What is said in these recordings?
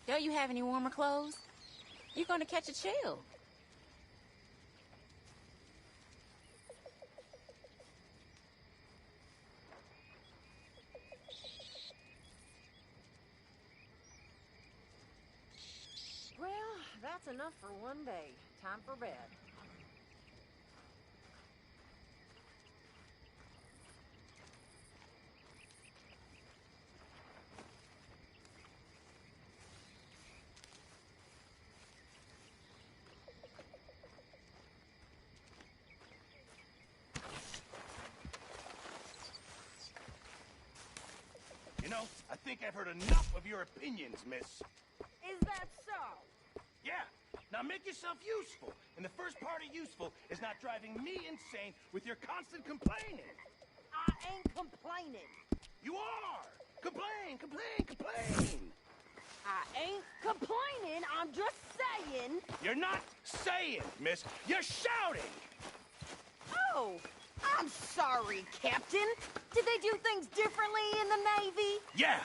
Don't you have any warmer clothes? You're gonna catch a chill. Well, that's enough for one day. Time for bed. You know, I think I've heard enough of your opinions, miss. Is that so? Yeah. Now make yourself useful. And the first part of useful is not driving me insane with your constant complaining. I ain't complaining. You are! Complain, complain, complain! I ain't complaining. I'm just saying. You're not saying, miss. You're shouting! Oh, I'm sorry, Captain. Did they do things differently in the Navy? Yeah.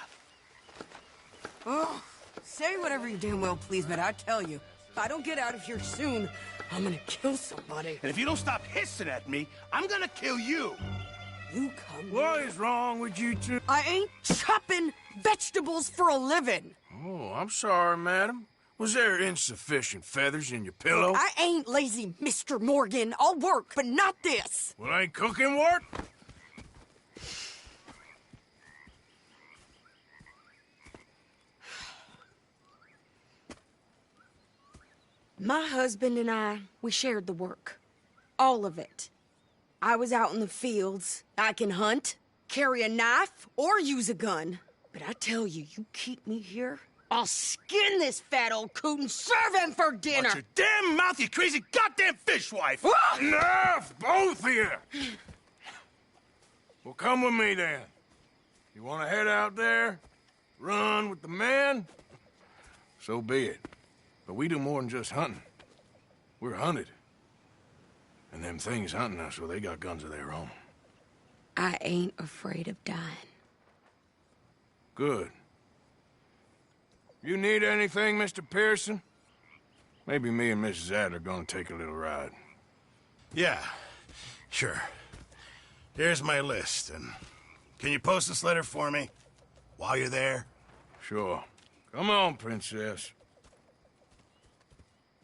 Oh, say whatever you damn well please, but I tell you, if I don't get out of here soon, I'm gonna kill somebody. And if you don't stop hissing at me, I'm gonna kill you. You come What here. is wrong with you two? I ain't chopping vegetables for a living. Oh, I'm sorry, madam. Was there insufficient feathers in your pillow? I ain't lazy, Mr. Morgan. I'll work, but not this. Well, ain't cooking work? My husband and I, we shared the work. All of it. I was out in the fields. I can hunt, carry a knife, or use a gun. But I tell you, you keep me here, I'll skin this fat old coot and serve him for dinner. Watch your damn mouth, you crazy goddamn fishwife! Enough, both of you! Well, come with me then. You want to head out there, run with the men? So be it. But we do more than just hunting. We're hunted. And them things hunting us, well, they got guns of their own. I ain't afraid of dying. Good. You need anything, Mr. Pearson? Maybe me and Mrs. Adler are gonna take a little ride. Yeah, sure. Here's my list, and can you post this letter for me while you're there? Sure. Come on, princess.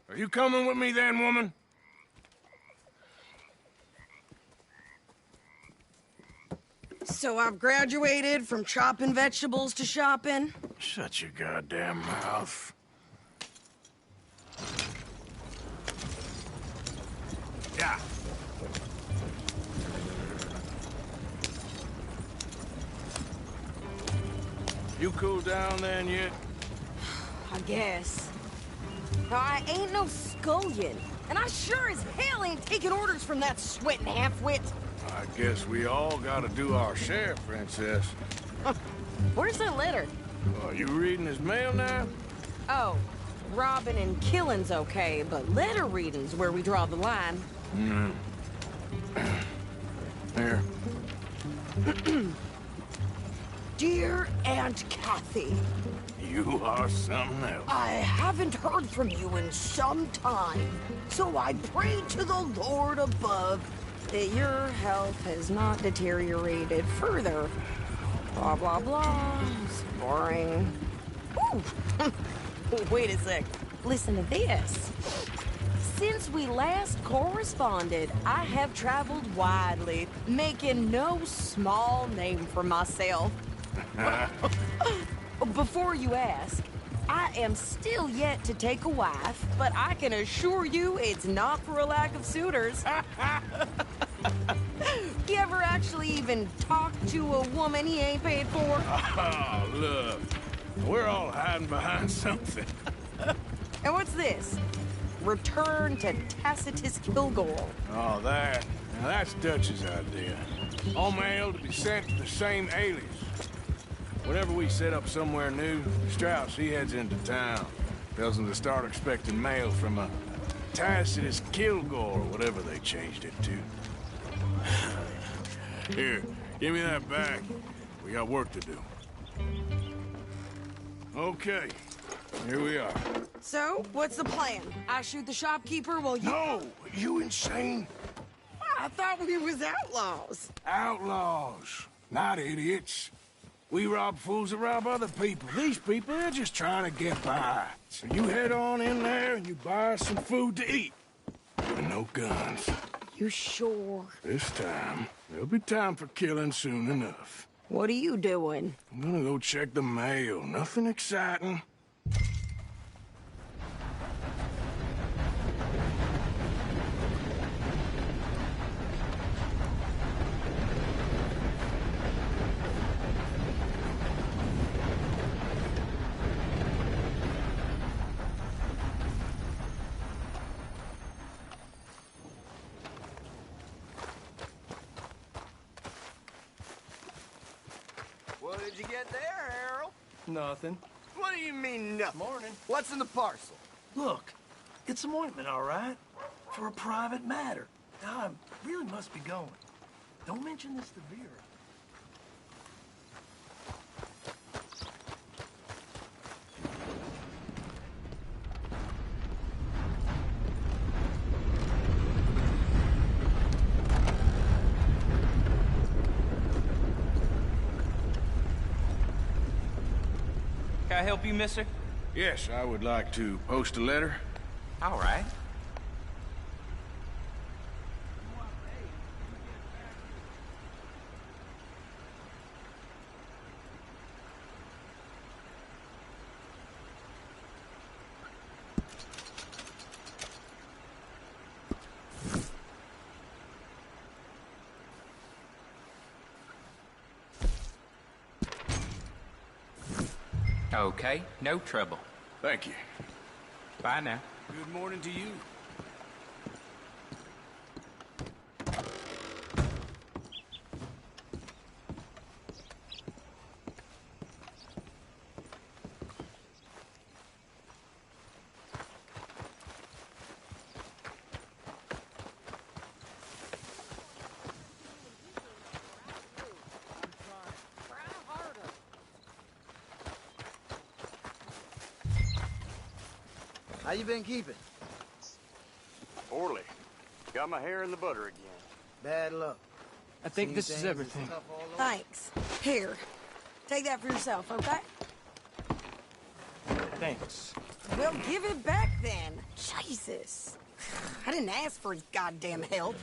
Are you coming with me then, woman? So I've graduated from chopping vegetables to shopping. Shut your goddamn mouth. Yeah. You cooled down then yet? I guess. Now, I ain't no scullion, and I sure as hell ain't taking orders from that sweating half-wit. I guess we all gotta do our share, princess. Where's that letter? Are you reading his mail now? Oh, robbing and killing's okay, but letter reading's where we draw the line. Here. Dear Aunt Kathy, You are something else. I haven't heard from you in some time, so I pray to the Lord above that your health has not deteriorated further. Blah, blah, blah. It's boring. Ooh. Wait a sec. Listen to this. Since we last corresponded, I have traveled widely, making no small name for myself. Before you ask, I am still yet to take a wife, but I can assure you it's not for a lack of suitors. You ever actually even talk to a woman he ain't paid for? Oh, look. We're all hiding behind something. And what's this? Return to Tacitus Kilgore. Oh, that. Now, that's Dutch's idea. All mail to be sent to the same alias. Whenever we set up somewhere new, Strauss, he heads into town. Tells them to start expecting mail from a Tacitus Kilgore, or whatever they changed it to. Here, give me that back. We got work to do. Okay. Here we are. So, what's the plan? I shoot the shopkeeper while you... No! You insane? I thought we was outlaws. Outlaws, not idiots. We rob fools that rob other people. These people, they're just trying to get by. So you head on in there and you buy us some food to eat. And no guns. You sure? This time, there'll be time for killing soon enough. What are you doing? I'm gonna go check the mail. Nothing exciting. What did you get there, Harold? Nothing. What do you mean, nothing? Morning. What's in the parcel? Look, it's some ointment, all right? For a private matter. Now, I really must be going. Don't mention this to Vera. Can I help you, mister? Yes, I would like to post a letter. All right. Okay, no trouble. Thank you. Bye now. Good morning to you. How you been keeping? Poorly. Got my hair in the butter again. Bad luck. I think Seen this is things everything. tough all over. Thanks. Here. Take that for yourself, okay? Thanks. Well, give it back then. Jesus. I didn't ask for his goddamn help.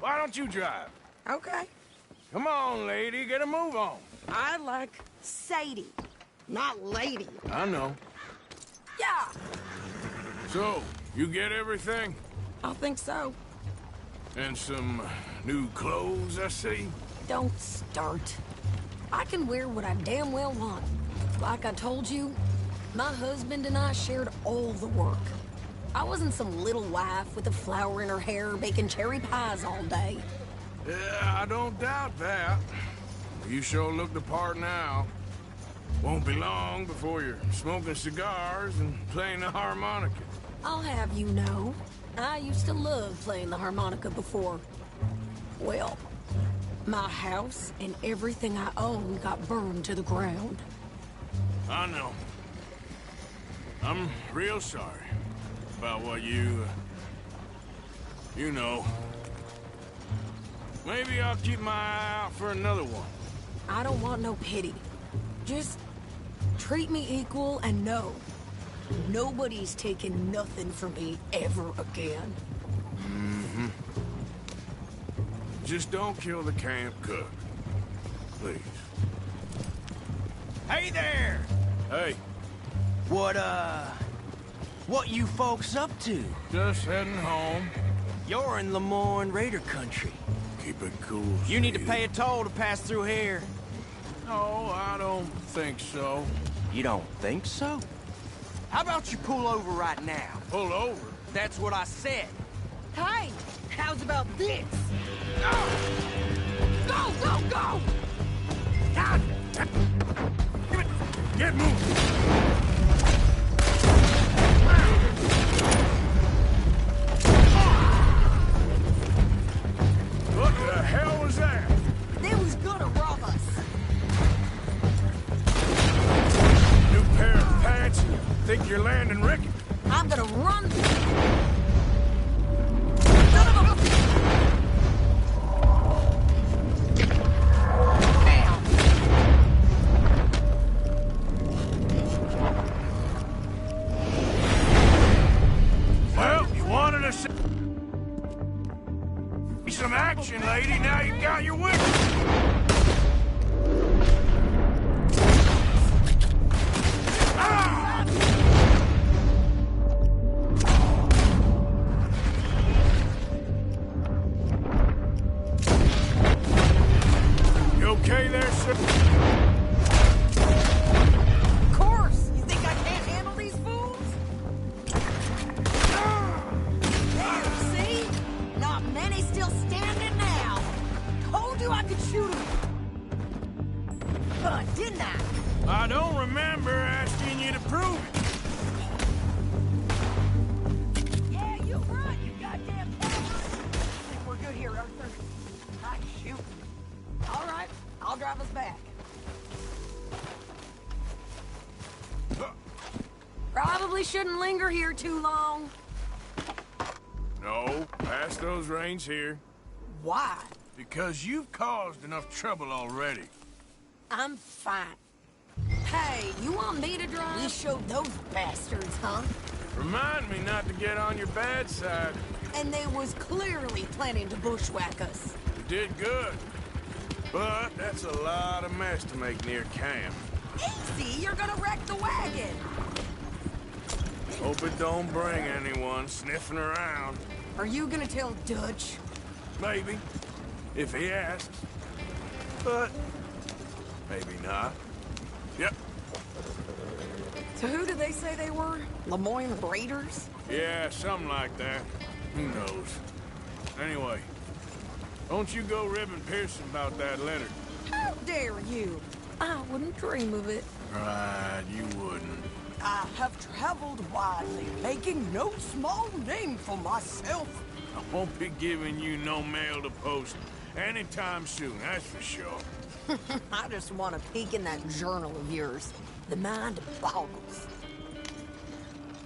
Why don't you drive? Okay. Come on, lady, get a move on. I like Sadie, not lady. I know. Yeah, So, you get everything? I think so. And some new clothes, I see? Don't start. I can wear what I damn well want. Like I told you, my husband and I shared all the work. I wasn't some little wife with a flower in her hair baking cherry pies all day. Yeah, I don't doubt that. You sure look the part now. Won't be long before you're smoking cigars and playing the harmonica. I'll have you know, I used to love playing the harmonica before. Well, my house and everything I own got burned to the ground. I know. I'm real sorry about what you know. Maybe I'll keep my eye out for another one. I don't want no pity. Just treat me equal and know nobody's taking nothing from me ever again. Mm-hmm. Just don't kill the camp cook. Please. Hey there! Hey, What you folks up to? just heading home. You're in Lemoyne Raider country. Keep it cool, You need to Sadie. pay a toll to pass through here. No, I don't think so. You don't think so? How about you pull over right now? Pull over. That's what I said. Hey, how's about this? Go, go, go! God! Get moving! What the hell was that? They was gonna rob us. New pair of pants? I'm gonna run. Son of a... Damn. Well, you wanted to see some action, lady. Now you got your wish. You okay there, sir? Of course. You think I can't handle these fools? There, see? Not many still standing now. Told you I could shoot them. But didn't I? I don't remember asking you to prove it. Yeah, you run, you goddamn coward. I think we're good here, Arthur. I shoot. All right, I'll drive us back. Probably shouldn't linger here too long. No, pass those reins here. Why? Because you've caused enough trouble already. I'm fine. Hey, you want me to drive? We showed those bastards, huh? Remind me not to get on your bad side. And they was clearly planning to bushwhack us. You did good. But that's a lot of mess to make near camp. Easy, you're gonna wreck the wagon. Hope it don't bring anyone sniffing around. Are you gonna tell Dutch? Maybe, if he asks. But maybe not. Yep. So who did they say they were? Lemoyne Raiders? Yeah, something like that. Who knows? Anyway, don't you go ribbing Pearson about that letter. How dare you? I wouldn't dream of it. Right, you wouldn't. I have traveled widely, making no small name for myself. I won't be giving you no mail to post anytime soon, that's for sure. I just want to peek in that journal of yours. The mind boggles.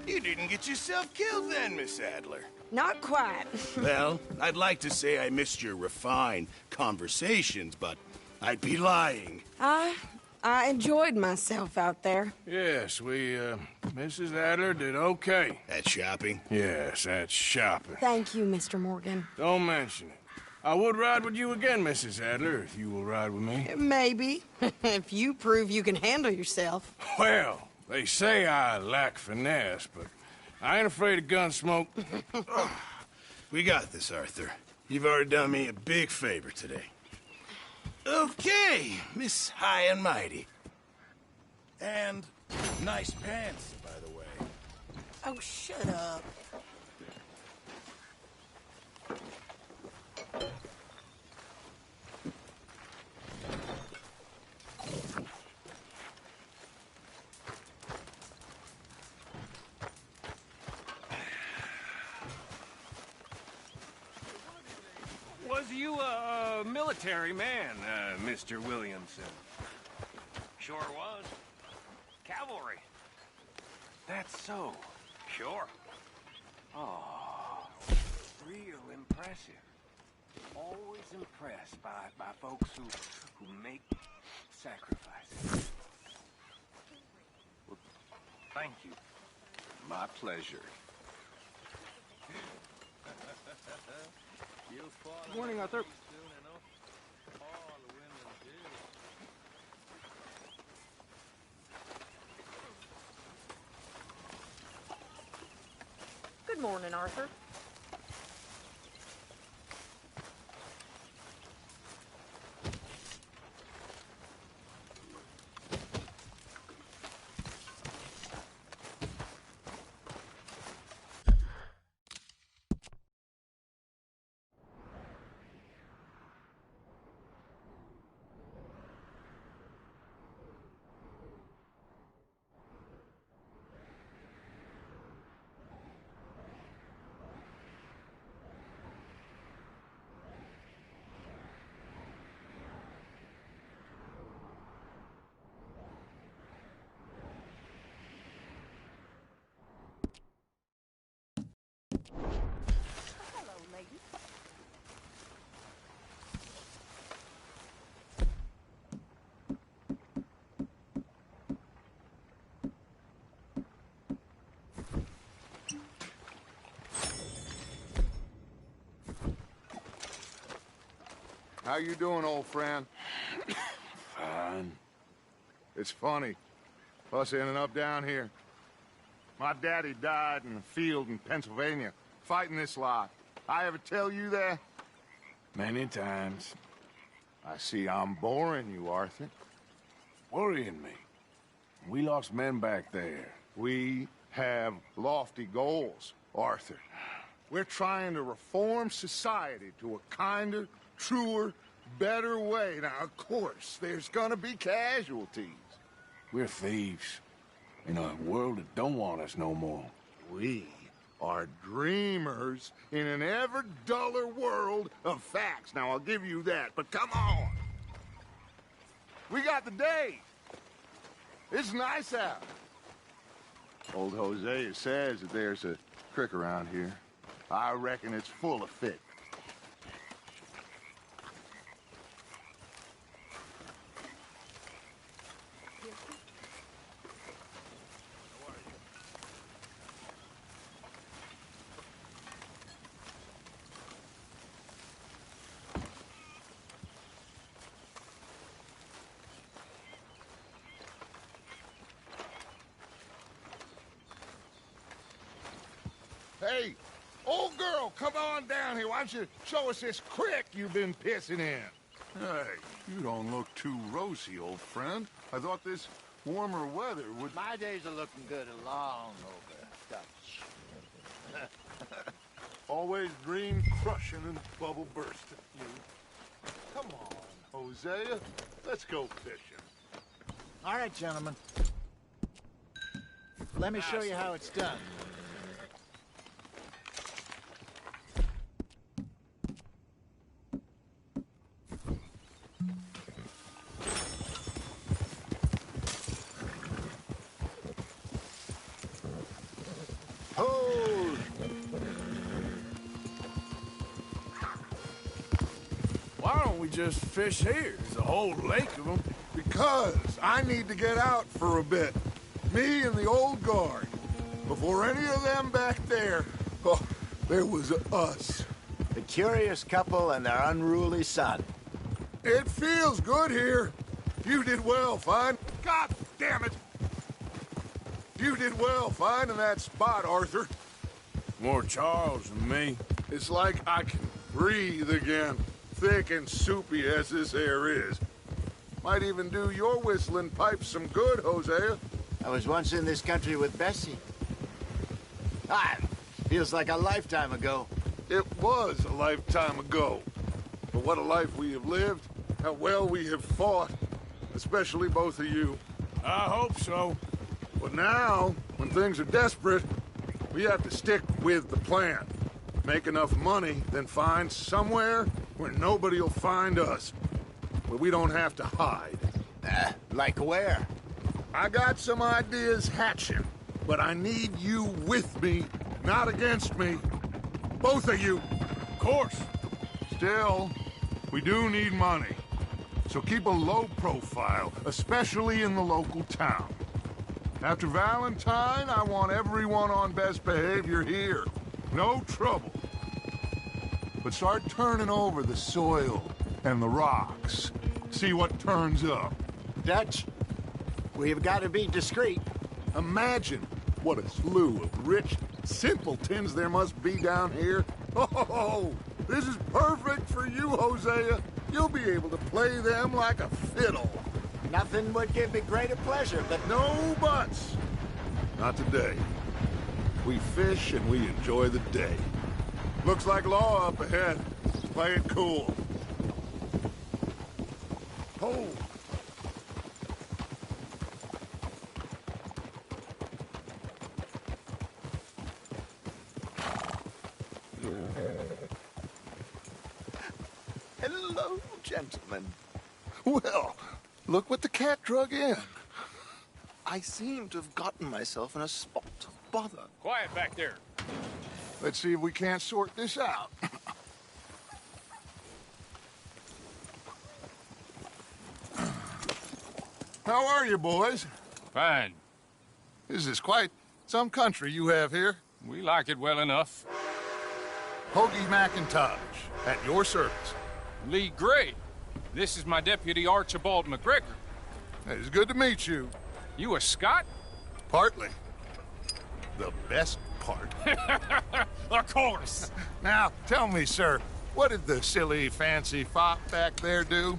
You didn't get yourself killed then, Miss Adler. Not quite. Well, I'd like to say I missed your refined conversations, but I'd be lying. I enjoyed myself out there. Yes, Mrs. Adler did okay. At shopping? Yes, that's shopping. Thank you, Mr. Morgan. Don't mention it. I would ride with you again, Mrs. Adler, if you will ride with me. Maybe. If you prove you can handle yourself. Well, they say I lack finesse, but I ain't afraid of gun smoke. We got this, Arthur. You've already done me a big favor today. Okay, Miss High and Mighty. And nice pants, by the way. Oh, shut up. Was you a military man, Mr. Williamson? Sure was. Cavalry. That's so. Sure. Oh, real impressive. Always impressed by folks who make sacrifices. Well, thank you. My pleasure. Good morning, Arthur. Good morning, Arthur. Hello, lady. How you doing, old friend? Fine. It's funny, us ending up down here. My daddy died in a field in Pennsylvania, fighting this lot. I ever tell you that? Many times. I see I'm boring you, Arthur. Worrying me. We lost men back there. We have lofty goals, Arthur. We're trying to reform society to a kinder, truer, better way. Now, of course, there's gonna be casualties. We're thieves. In a world that don't want us no more. We are dreamers in an ever duller world of facts. Now, I'll give you that, but come on. We got the day. It's nice out. Old Hosea says that there's a creek around here. I reckon it's full of fish. Hey, old girl, come on down here. Why don't you show us this creek you've been pissing in? Hey, you don't look too rosy, old friend. I thought this warmer weather would... My days are looking good along over, Dutch. Always dream crushing and bubble bursting, you. Come on, Hosea. Let's go fishing. All right, gentlemen. Let me show you how it's done. Why don't we just fish here? There's a whole lake of them. Because I need to get out for a bit. Me and the old guard. Before any of them back there, oh, there was us. The curious couple and their unruly son. It feels good here. You did well, fine. God damn it! You did well finding that spot, Arthur. More Charles than me. It's like I can breathe again. Thick and soupy as this air is. Might even do your whistling pipes some good, Hosea. I was once in this country with Bessie. Feels like a lifetime ago. It was a lifetime ago. But what a life we have lived. How well we have fought. Especially both of you. I hope so. But now, when things are desperate, we have to stick with the plan. Make enough money, then find somewhere where nobody will find us. Where we don't have to hide. Like where? I got some ideas hatching, but I need you with me, not against me. Both of you. Of course. Still, we do need money. So keep a low profile, especially in the local town. After Valentine, I want everyone on best behavior here. No trouble. But start turning over the soil and the rocks. See what turns up. Dutch, we've got to be discreet. Imagine what a slew of rich simpletons there must be down here. Oh, this is perfect for you, Hosea. You'll be able to play them like a fiddle. Nothing would give me greater pleasure, but... No buts. Not today. We fish and we enjoy the day. Looks like law up ahead. Play it cool. Oh. Hello, gentlemen. Well, look what the cat drug in. I seem to have gotten myself in a spot of bother. Quiet back there. Let's see if we can't sort this out. How are you, boys? Fine. This is quite some country you have here. We like it well enough. Hoagie McIntosh, at your service. Lee Gray. This is my deputy Archibald McGregor. It's good to meet you. You a Scot? Partly. The best part. Of course. Now, tell me, sir, what did the silly, fancy fop back there do?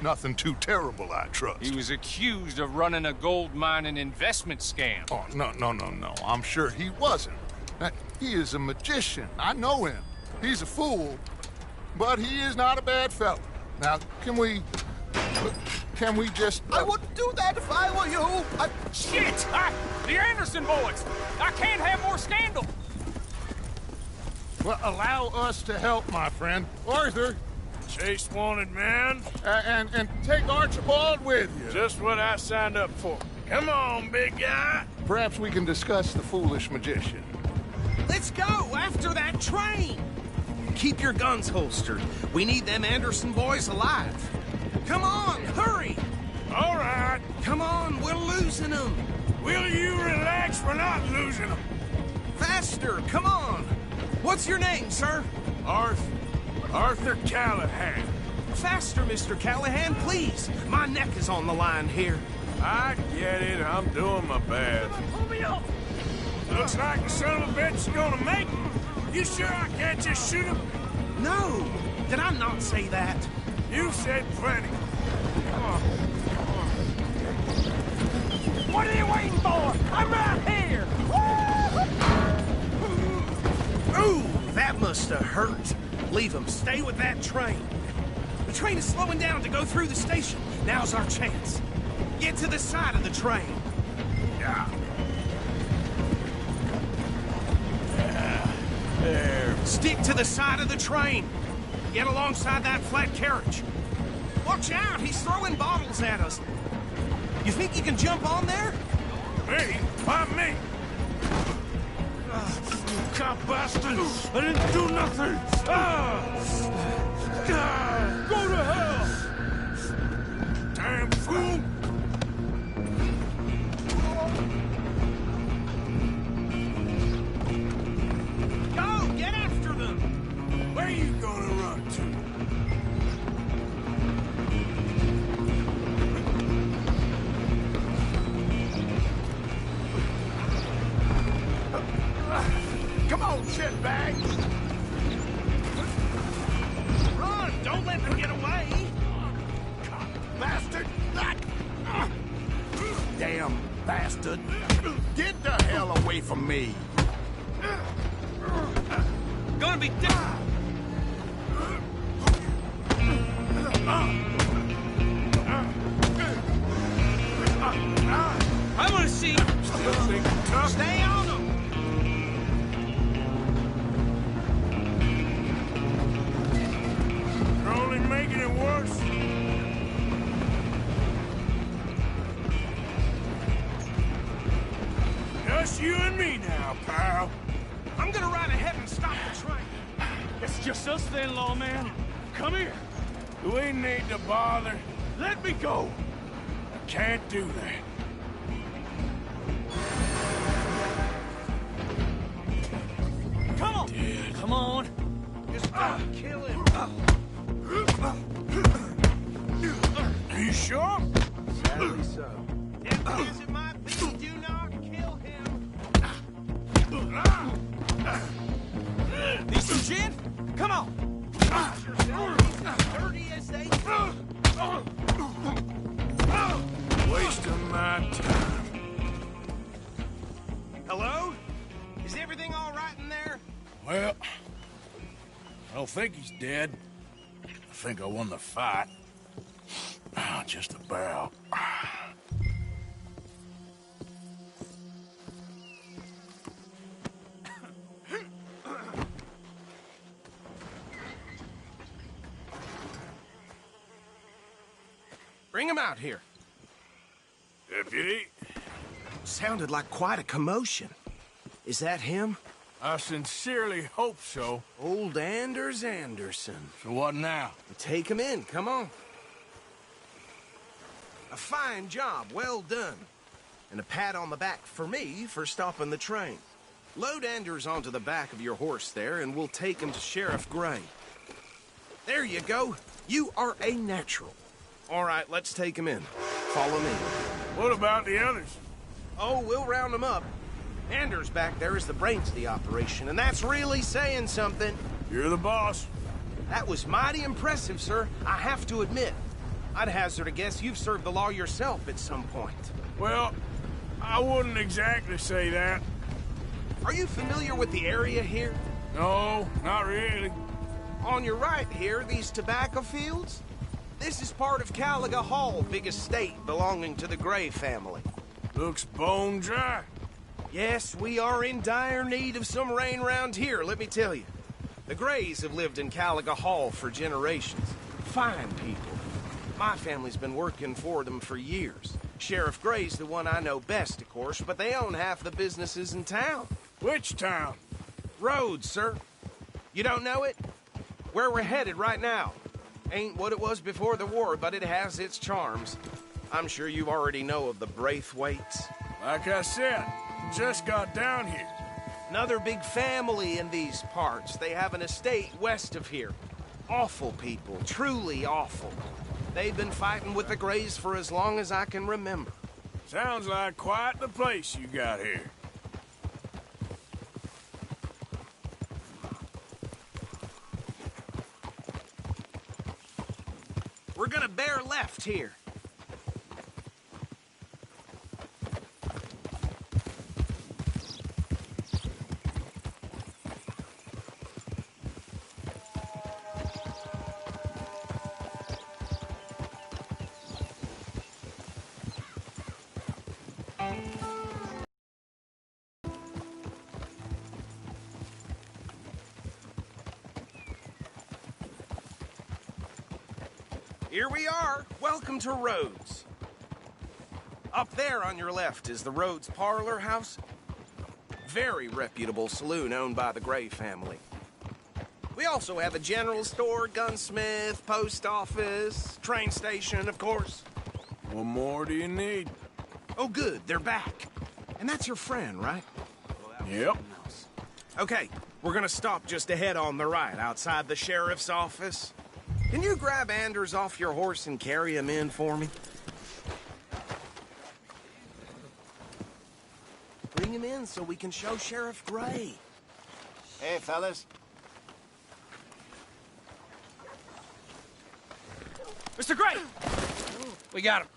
Nothing too terrible, I trust. He was accused of running a gold mining investment scam. Oh, no. I'm sure he wasn't. He is a magician. I know him. He's a fool, but he is not a bad fellow. Now, can we just... I wouldn't do that if I were you. Shit! The Anderson boys! I can't have more scandal! Well, allow us to help, my friend. Arthur! Chase wanted man. And take Archibald with you. Just what I signed up for. Come on, big guy. Perhaps we can discuss the foolish magician. Let's go after that train. Keep your guns holstered. We need them Anderson boys alive. Come on, hurry. All right. Come on, we're losing them. Will you relax? We're not losing them. Faster, come on. What's your name, sir? Arthur Callahan. Faster, Mr. Callahan, please. My neck is on the line here. I get it. I'm doing my best. Pull me up! Looks like the son of a bitch is gonna make it. You sure I can't just shoot him? No. Did I not say that? You said plenty. What are you waiting for? I'm right here! Ooh, that must have hurt. Leave him. Stay with that train. The train is slowing down to go through the station. Now's our chance. Get to the side of the train. Yeah. There. Stick to the side of the train. Get alongside that flat carriage. Watch out! He's throwing bottles at us. You think you can jump on there? Me? Why me? You cop bastard! I didn't do nothing! Go to hell! Damn fool! Go! Get after them! Where you gonna run to? Come on, shitbag! Run! Don't let them get away! Bastard! Damn bastard! Get the hell away from me! Gonna be I'm gonna see. Stay on them. You're only making it worse. Just you and me now, pal. I'm gonna ride ahead and stop the train. It's just us then, lawman. Come here. Do we need to bother? Let me go. I can't do that. Come on. Dead. Come on. Just don't kill him. You sure? Sadly so. Tempting as it might be, do not kill him. Need some gin? Come on. Watch yourself. He's as dirty as they come. Wasting my time. Hello? Is everything all right in there? Well, I don't think he's dead. I think I won the fight. Just about. Bring him out here. Deputy? Sounded like quite a commotion. Is that him? I sincerely hope so. Old Anders Anderson. So what now? Take him in, come on. A fine job, well done. And a pat on the back for me for stopping the train. Load Anders onto the back of your horse there, and we'll take him to Sheriff Gray. There you go. You are a natural. All right, let's take him in. Follow me. What about the others? Oh, we'll round them up. Anders back there is the brains of the operation, and that's really saying something. You're the boss. That was mighty impressive, sir. I have to admit. I'd hazard a guess you've served the law yourself at some point. Well, I wouldn't exactly say that. Are you familiar with the area here? No, not really. On your right here, these tobacco fields? This is part of Caliga Hall, big estate belonging to the Gray family. Looks bone dry. Yes, we are in dire need of some rain round here, let me tell you. The Grays have lived in Caliga Hall for generations. Fine people. My family's been working for them for years. Sheriff Gray's the one I know best, of course, but they own half the businesses in town. Which town? Rhodes, sir. You don't know it? Where we're headed right now. Ain't what it was before the war, but it has its charms. I'm sure you already know of the Braithwaites. Like I said, just got down here. Another big family in these parts. They have an estate west of here. Awful people, truly awful. They've been fighting with the Grays for as long as I can remember. Sounds like quite the place you got here. We're gonna bear left here. Here we are. Welcome to Rhodes. Up there on your left is the Rhodes Parlor House. Very reputable saloon owned by the Gray family. We also have a general store, gunsmith, post office, train station, of course. What more do you need? Oh, good. They're back. And that's your friend, right? Yep. Okay, we're gonna stop just ahead on the right, outside the sheriff's office. Can you grab Anders off your horse and carry him in for me? Bring him in so we can show Sheriff Gray. Hey, fellas. Mr. Gray! We got him.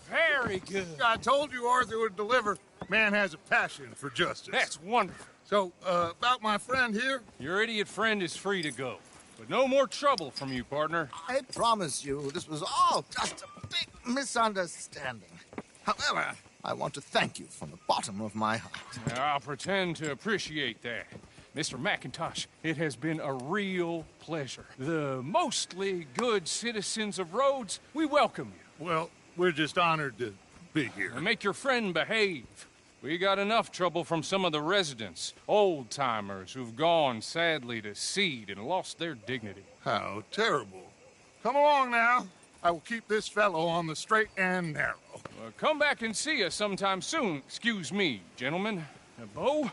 Very good. I told you Arthur would deliver. Man has a passion for justice. That's wonderful. So, about my friend here? Your idiot friend is free to go. But no more trouble from you, partner. I promise you, this was all just a big misunderstanding. However, I want to thank you from the bottom of my heart. I'll pretend to appreciate that. Mr. McIntosh, it has been a real pleasure. The mostly good citizens of Rhodes, we welcome you. Well, we're just honored to be here. And make your friend behave. We got enough trouble from some of the residents, old-timers who've gone, sadly, to seed and lost their dignity. How terrible. Come along now. I will keep this fellow on the straight and narrow. Come back and see us sometime soon. Excuse me, gentlemen. Bo,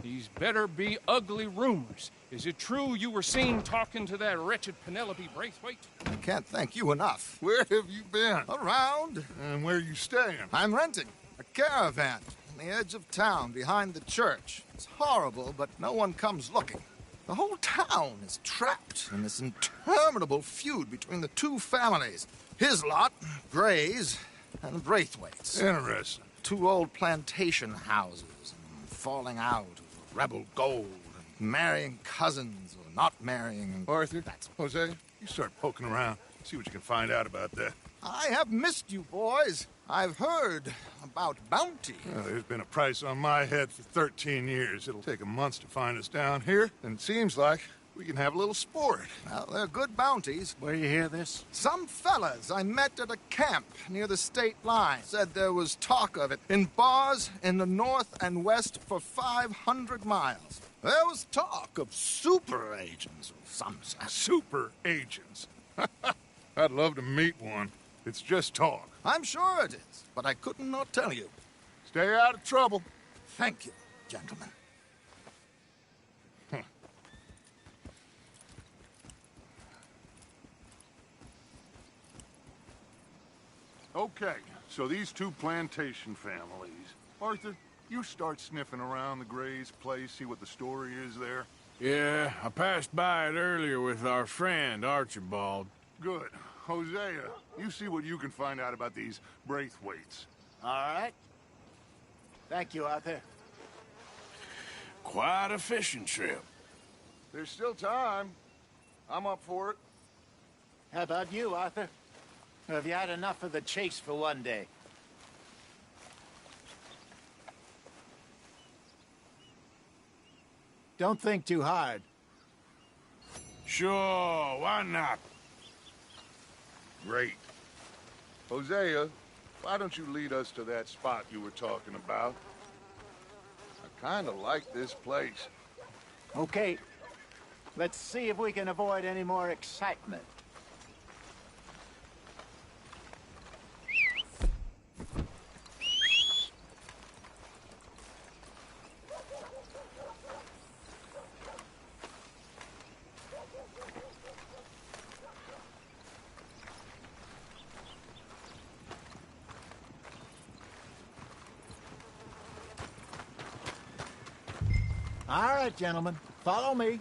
these better be ugly rumors. Is it true you were seen talking to that wretched Penelope Braithwaite? I can't thank you enough. Where have you been? Around. And where are you staying? I'm renting a caravan on the edge of town behind the church. It's horrible, but no one comes looking. The whole town is trapped in this interminable feud between the two families. His lot, Gray's, and Braithwaite's. Interesting. Two old plantation houses, and falling out over rebel gold, and marrying cousins or not marrying. Arthur, Jose, you start poking around. See what you can find out about that. I have missed you, boys. I've heard about bounty. Well, there's been a price on my head for 13 years. It'll take a month to find us down here, and it seems like We can have a little sport. Well, they're good bounties. Where you hear this? Some fellas I met at a camp near the state line said there was talk of it in bars in the north and west for 500 miles. There was talk of super agents of some sort. Super agents. I'd love to meet one. It's just talk. I'm sure it is, but I couldn't not tell you. Stay out of trouble. Thank you, gentlemen. Okay, so these two plantation families. Arthur, you start sniffing around the Gray's place, see what the story is there. Yeah, I passed by it earlier with our friend, Archibald. Good. Hosea, you see what you can find out about these Braithwaites. All right. Thank you, Arthur. Quite a fishing trip. There's still time. I'm up for it. How about you, Arthur? Have you had enough of the chase for one day? Don't think too hard. Sure, why not? Great. Hosea, why don't you lead us to that spot you were talking about? I kind of like this place. Okay. Let's see if we can avoid any more excitement. All right, gentlemen, follow me.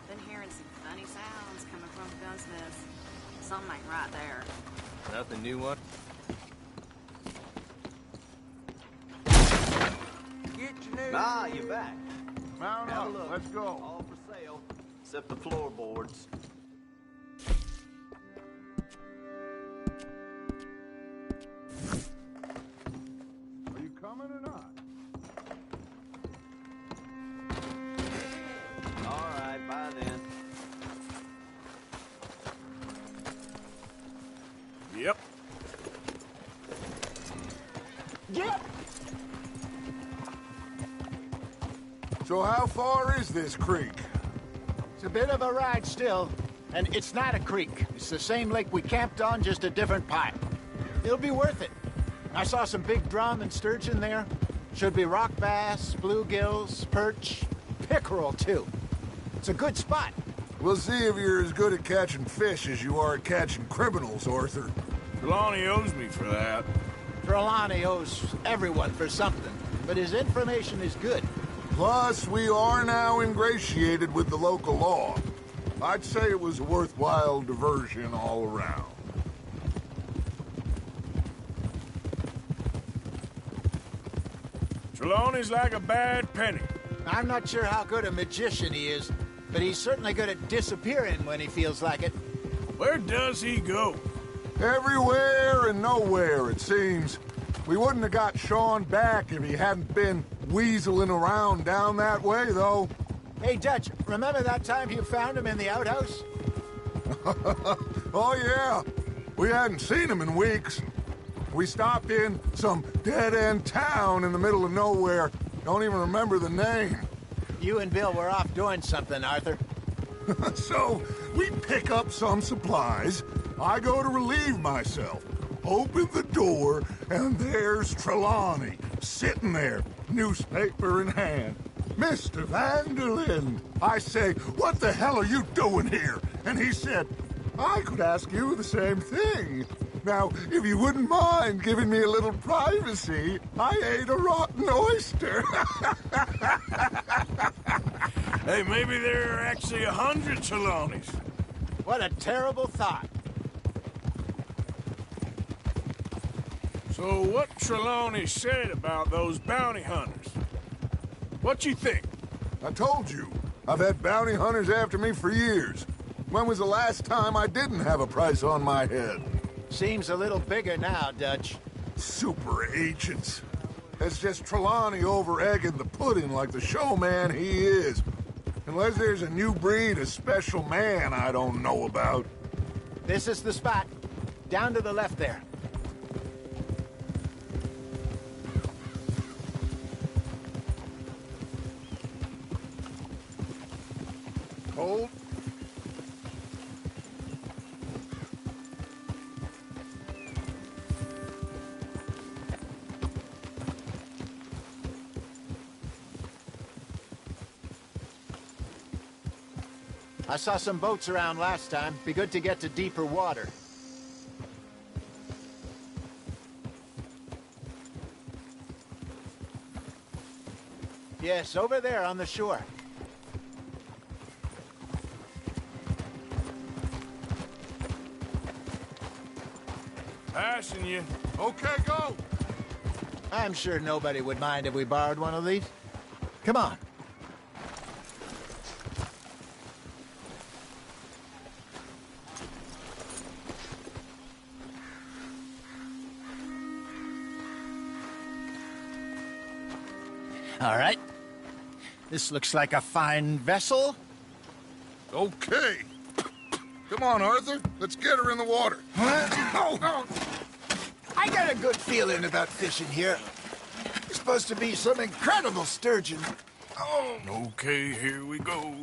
Been hearing some funny sounds coming from the gunsmiths. Something ain't right there. Nothing new one. Get your news. Ah, you're back. Mount Have a up, look. let's go. All for sale, except the floorboards. Are you coming or not? All right, bye then. Yep. Get! So how far is this creek? It's a bit of a ride still, and it's not a creek. It's the same lake we camped on, just a different pipe. It'll be worth it. I saw some big drum and sturgeon there. Should be rock bass, bluegills, perch, pickerel, too. It's a good spot. We'll see if you're as good at catching fish as you are at catching criminals, Arthur. Trelawney owes me for that. Trelawney owes everyone for something, but his information is good. Plus, we are now ingratiated with the local law. I'd say it was a worthwhile diversion all around. Trelawney's like a bad penny. I'm not sure how good a magician he is, but he's certainly good at disappearing when he feels like it. Where does he go? Everywhere and nowhere, it seems. We wouldn't have got Sean back if he hadn't been weaseling around down that way, though. Hey, Dutch, remember that time you found him in the outhouse? Oh, yeah. We hadn't seen him in weeks. We stopped in some dead-end town in the middle of nowhere. Don't even remember the name. You and Bill were off doing something, Arthur. So, we pick up some supplies. I go to relieve myself. Open the door, and there's Trelawney, sitting there, newspaper in hand. Mr. Vanderlyn. I say, what the hell are you doing here? And he said, I could ask you the same thing. Now, if you wouldn't mind giving me a little privacy, I ate a rotten oyster. Hey, maybe there are actually 100 Trelawneys. What a terrible thought. So what Trelawney said about those bounty hunters? What you think? I told you. I've had bounty hunters after me for years. When was the last time I didn't have a price on my head? Seems a little bigger now, Dutch. Super agents. That's just Trelawney over-egging the pudding like the showman he is. Unless there's a new breed of special man I don't know about. This is the spot. Down to the left there. Hold. I saw some boats around last time. Be good to get to deeper water. Yes, over there on the shore. Passing you. Okay, go! I'm sure nobody would mind if we borrowed one of these. Come on. All right. This looks like a fine vessel. Okay. Come on, Arthur. Let's get her in the water. Oh. I got a good feeling about fishing here. It's supposed to be some incredible sturgeon. Oh. Okay, here we go.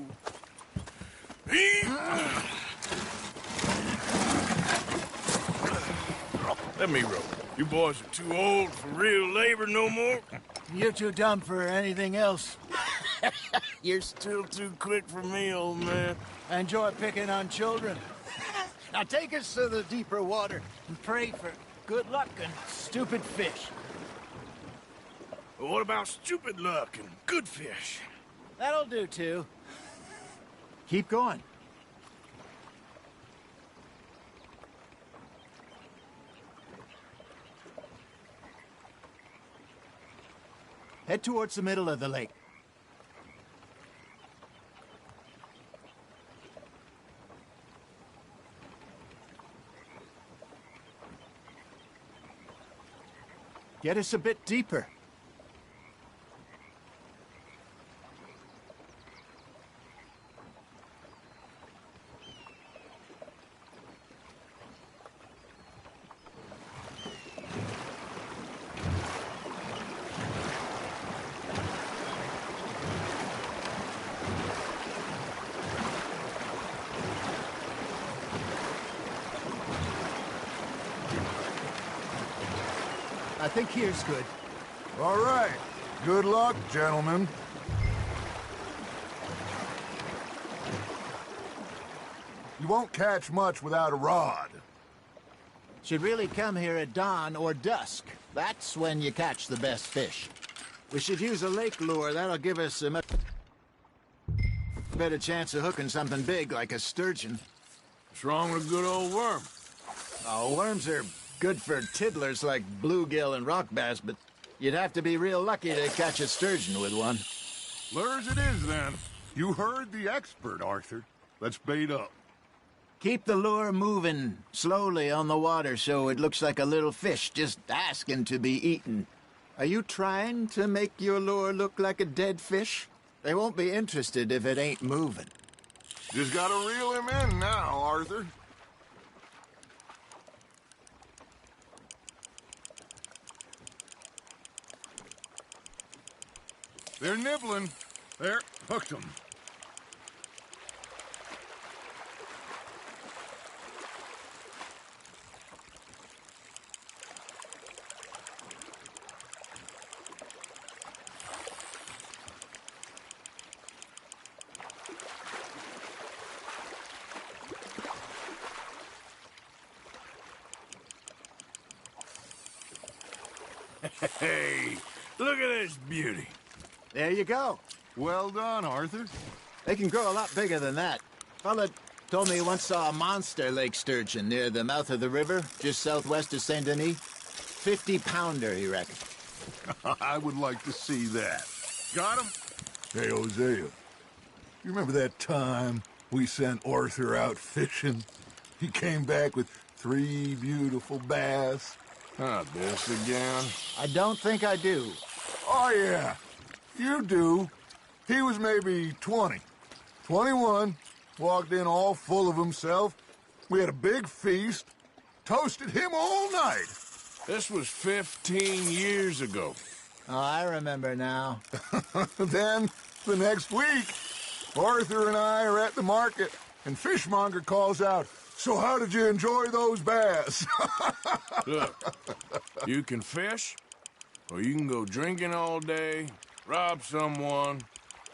Let me row. You boys are too old for real labor no more. You're too dumb for anything else. You're still too quick for me, old man. I enjoy picking on children. Now take us to the deeper water and pray for good luck and stupid fish. What about stupid luck and good fish? That'll do, too. Keep going. Head towards the middle of the lake. Get us a bit deeper. I think here's good. All right. Good luck, gentlemen. You won't catch much without a rod. Should really come here at dawn or dusk. That's when you catch the best fish. We should use a lake lure. That'll give us a much better chance of hooking something big like a sturgeon. What's wrong with a good old worm? Oh, worms are good for tiddlers like bluegill and rock bass, but you'd have to be real lucky to catch a sturgeon with one. Lures it is, then. You heard the expert, Arthur. Let's bait up. Keep the lure moving slowly on the water so it looks like a little fish just asking to be eaten. Are you trying to make your lure look like a dead fish? They won't be interested if it ain't moving. Just gotta reel him in now, Arthur. They're nibbling. There, hooked them. Hey, look at this beauty. There you go. Well done, Arthur. They can grow a lot bigger than that. Fella told me he once saw a monster lake sturgeon near the mouth of the river, just southwest of Saint Denis. 50-pounder, he reckoned. I would like to see that. Got him? Hey, Hosea. You remember that time we sent Arthur out fishing? He came back with 3 beautiful bass. Ah, this again? I don't think I do. Oh, yeah. You do. He was maybe 20. 21. Walked in all full of himself. We had a big feast. Toasted him all night. This was 15 years ago. Oh, I remember now. Then, the next week, Arthur and I are at the market, and Fishmonger calls out, "So how did you enjoy those bass?" Look, you can fish, or you can go drinking all day, rob someone,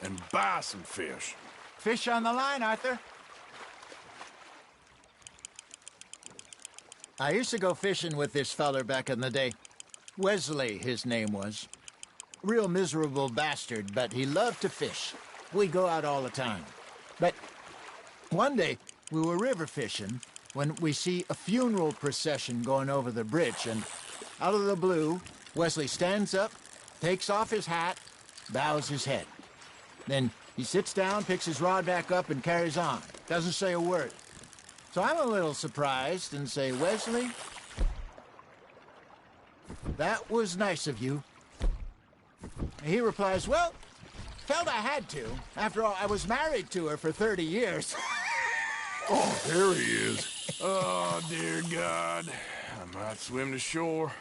and buy some fish. Fish on the line, Arthur. I used to go fishing with this feller back in the day. Wesley, his name was. Real miserable bastard, but he loved to fish. We go out all the time. But one day, we were river fishing when we see a funeral procession going over the bridge, and out of the blue, Wesley stands up, takes off his hat, bows his head. Then he sits down, picks his rod back up, and carries on. Doesn't say a word. So I'm a little surprised and say, "Wesley, that was nice of you." And he replies, "Well, felt I had to. After all, I was married to her for 30 years. Oh, there he is. Oh, dear God. I might swim to shore.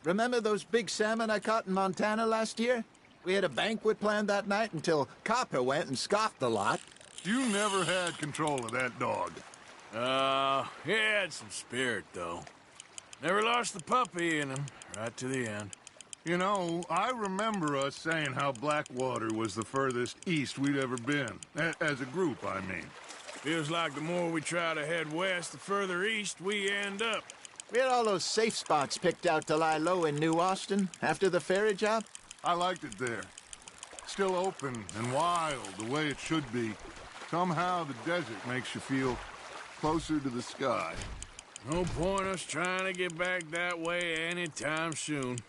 Remember those big salmon I caught in Montana last year? We had a banquet planned that night until Copper went and scoffed the lot. You never had control of that dog. He had some spirit, though. Never lost the puppy in him, right to the end. You know, I remember us saying how Blackwater was the furthest east we'd ever been. As a group, I mean. Feels like the more we try to head west, the further east we end up. We had all those safe spots picked out to lie low in New Austin after the ferry job. I liked it there. Still open and wild, the way it should be. Somehow the desert makes you feel closer to the sky. No point us trying to get back that way anytime soon.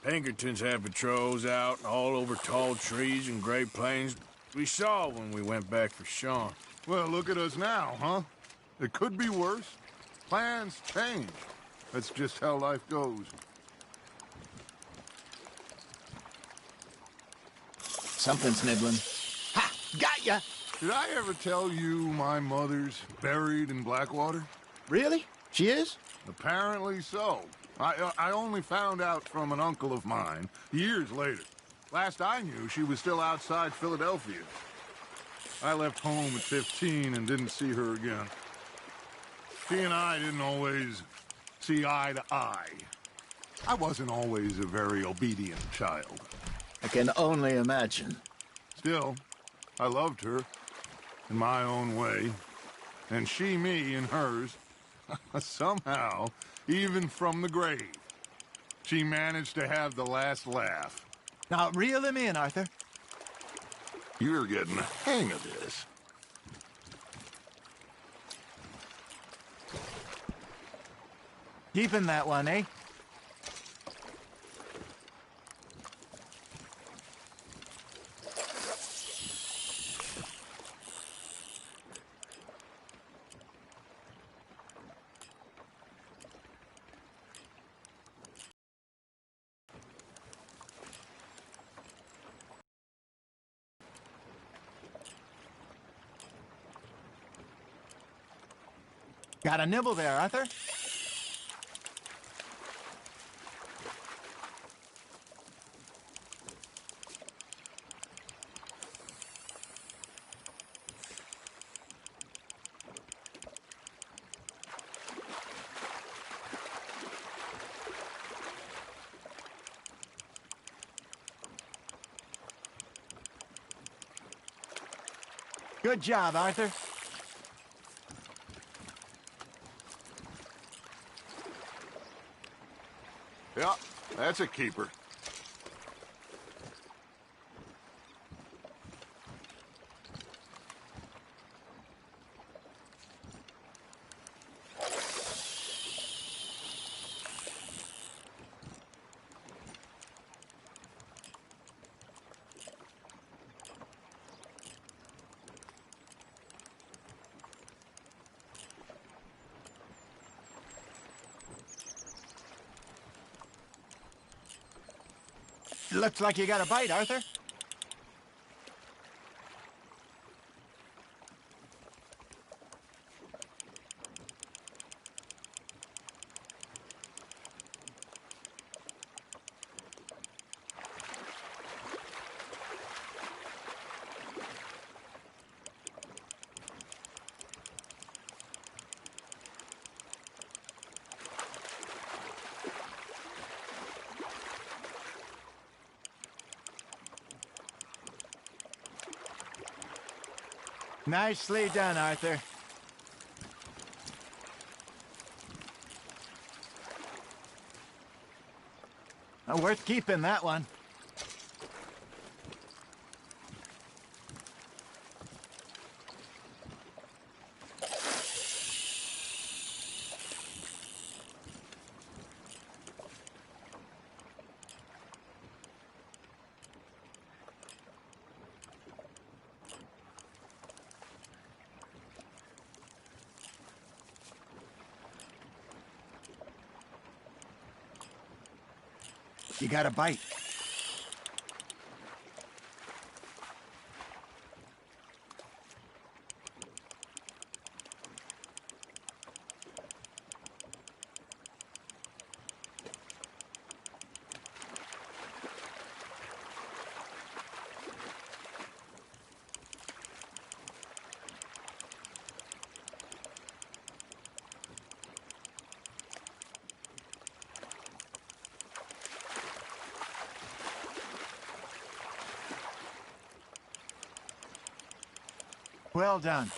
Pinkertons had patrols out all over tall trees and Great Plains. We saw when we went back for Sean. Well, look at us now, huh? It could be worse. Plans change. That's just how life goes. Something's nibbling. Ha! Got ya! Did I ever tell you my mother's buried in Blackwater? Really? She is? Apparently so. I only found out from an uncle of mine years later. Last I knew, she was still outside Philadelphia. I left home at 15 and didn't see her again. She and I didn't always see eye to eye. I wasn't always a very obedient child. I can only imagine. Still, I loved her in my own way, and she me in hers. Somehow, even from the grave, she managed to have the last laugh. Now, reel him in, Arthur. You're getting the hang of this. Keeping that one, eh? Got a nibble there, Arthur? Good job, Arthur. Yeah, that's a keeper. Looks like you got a bite, Arthur. Nicely done, Arthur. Worth keeping, that one. You got a bite. Well done.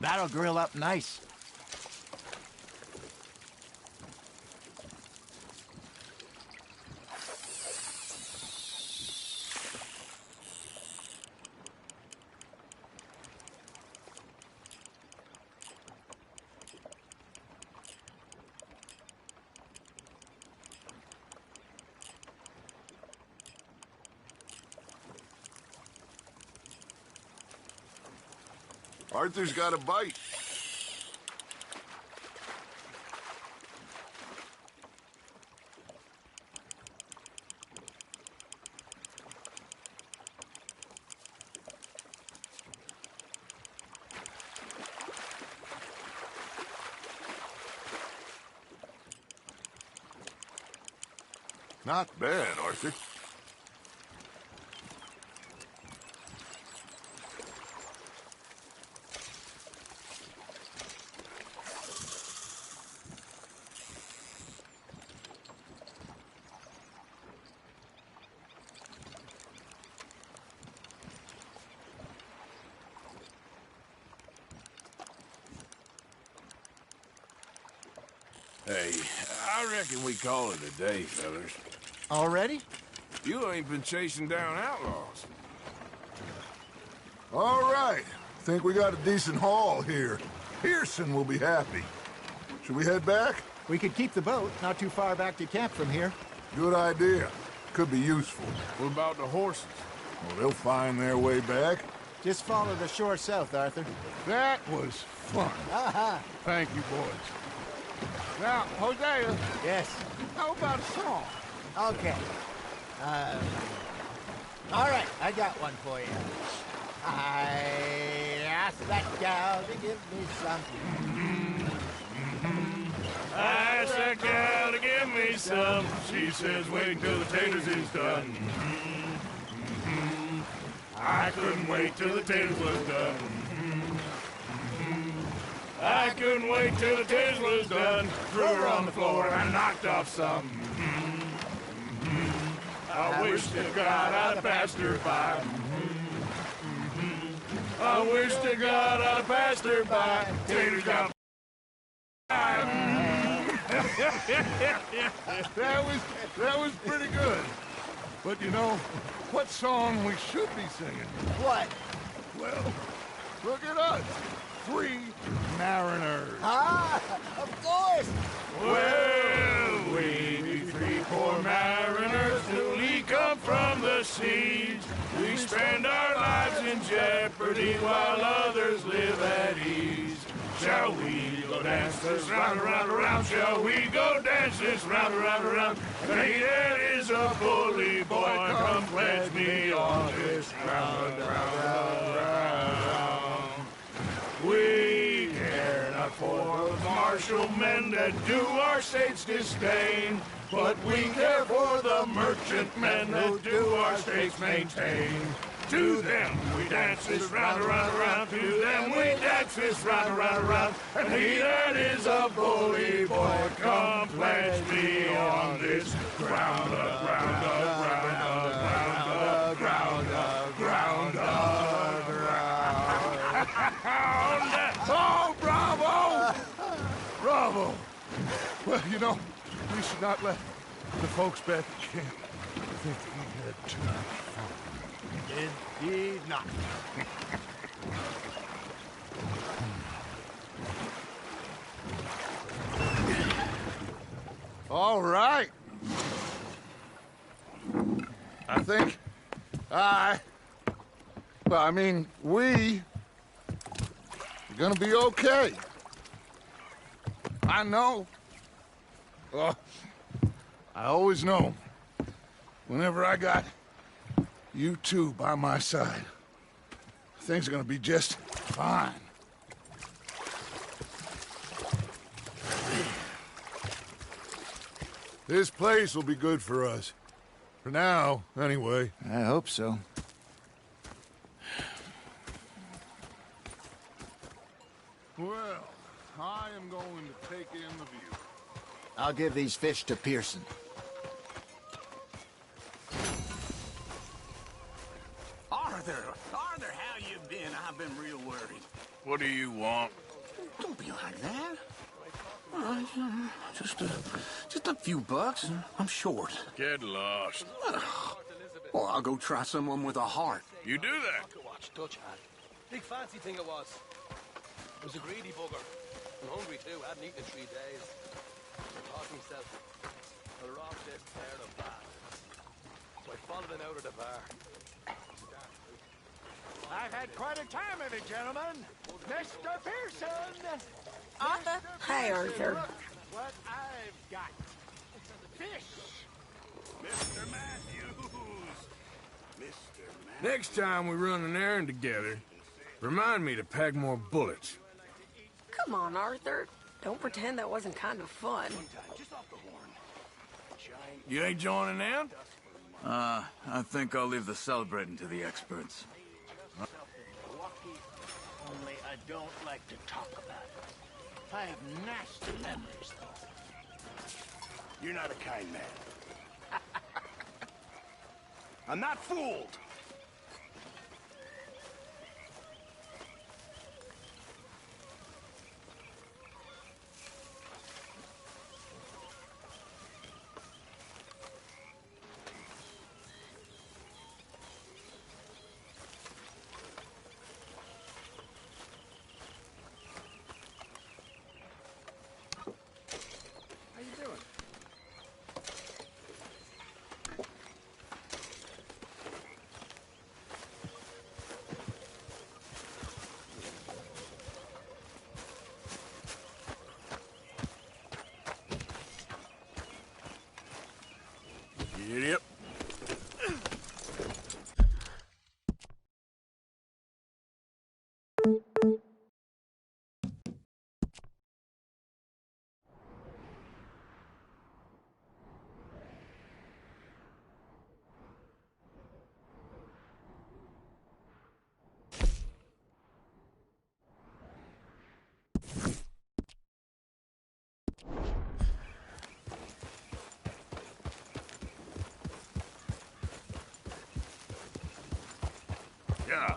That'll grill up nice. Arthur's got a bite. Not bad, Arthur. Hey, I reckon we call it a day, fellas. Already? You ain't been chasing down outlaws. All right. Think we got a decent haul here. Pearson will be happy. Should we head back? We could keep the boat, not too far back to camp from here. Good idea. Could be useful. What about the horses? Well, they'll find their way back. Just follow the shore south, Arthur. That was fun. Aha! Thank you, boys. Now, Hosea. Yes? How about a song? Okay. All right, I got one for you. I asked that gal to give me something. I asked that gal to give me some. She says, wait until the taters is done. I couldn't wait till the taters was done. I couldn't wait till the taters was done. Threw her on the floor and I knocked off some. I wish to God I'd have passed her by. I wish to God I'd have passed her by. Taters got That was pretty good. But you know, what song we should be singing? What? Well, look at us. Free mariners. Ah, of course. Well, we be three poor mariners newly come from the seas. We spend our lives in jeopardy while others live at ease. shall we go dance this round, around, around? Shall we go dance this round, around, around? And he that is a bully boy, come pledge me on this round, round, round. We care not for the martial men that do our state's disdain, but we care for the merchant men that do our states maintain. To them we dance this round, around, around. To them we dance this round, around, around. And he that is a bully boy, come pledge me on this ground, ground, ground, ground, ground, ground, ground. Oh, bravo! Bravo! Well, you know, we should not let the folks back at camp think that we had too much fun. Indeed not. All right. I think we're gonna be okay. I know. Oh, I always know. Whenever I got you two by my side, things are gonna be just fine. This place will be good for us. For now, anyway. I hope so. Well, I am going to take in the view. I'll give these fish to Pearson. Arthur, how you been? I've been real worried. What do you want? Don't be like that. All right, just a few bucks, and I'm short. Get lost. Well, I'll go try someone with a heart. You do that? Watch Dutch had. Big fancy thing it was. It was a greedy bugger. And hungry too, hadn't eaten in 3 days. I thought to myself, I'll rob this pair of bad. So I followed him out of the bar. I've had quite a time of it, gentlemen. Mr. Pearson! Arthur? Hi, Arthur. Look what I've got. Fish! Mr. Matthews! Mr. Matthews! Next time we run an errand together, remind me to pack more bullets. Come on, Arthur. Don't pretend that wasn't kind of fun. You ain't joining in? I think I'll leave the celebrating to the experts. Only I don't like to talk about it. I have nasty memories, though. You're not a kind man. I'm not fooled. Yep. Yeah.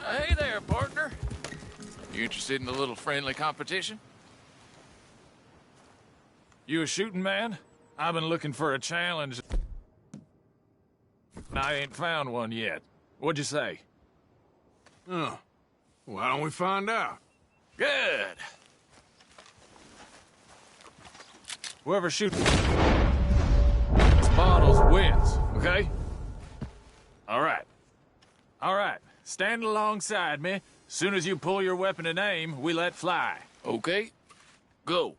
Hey there, partner. You interested in a little friendly competition? You a shooting man? I've been looking for a challenge. I ain't found one yet. What'd you say? Oh, why don't we find out? Good. Whoever shoots these bottles wins, okay? All right. All right. Stand alongside me. Soon as you pull your weapon and aim, we let fly. Okay? Go.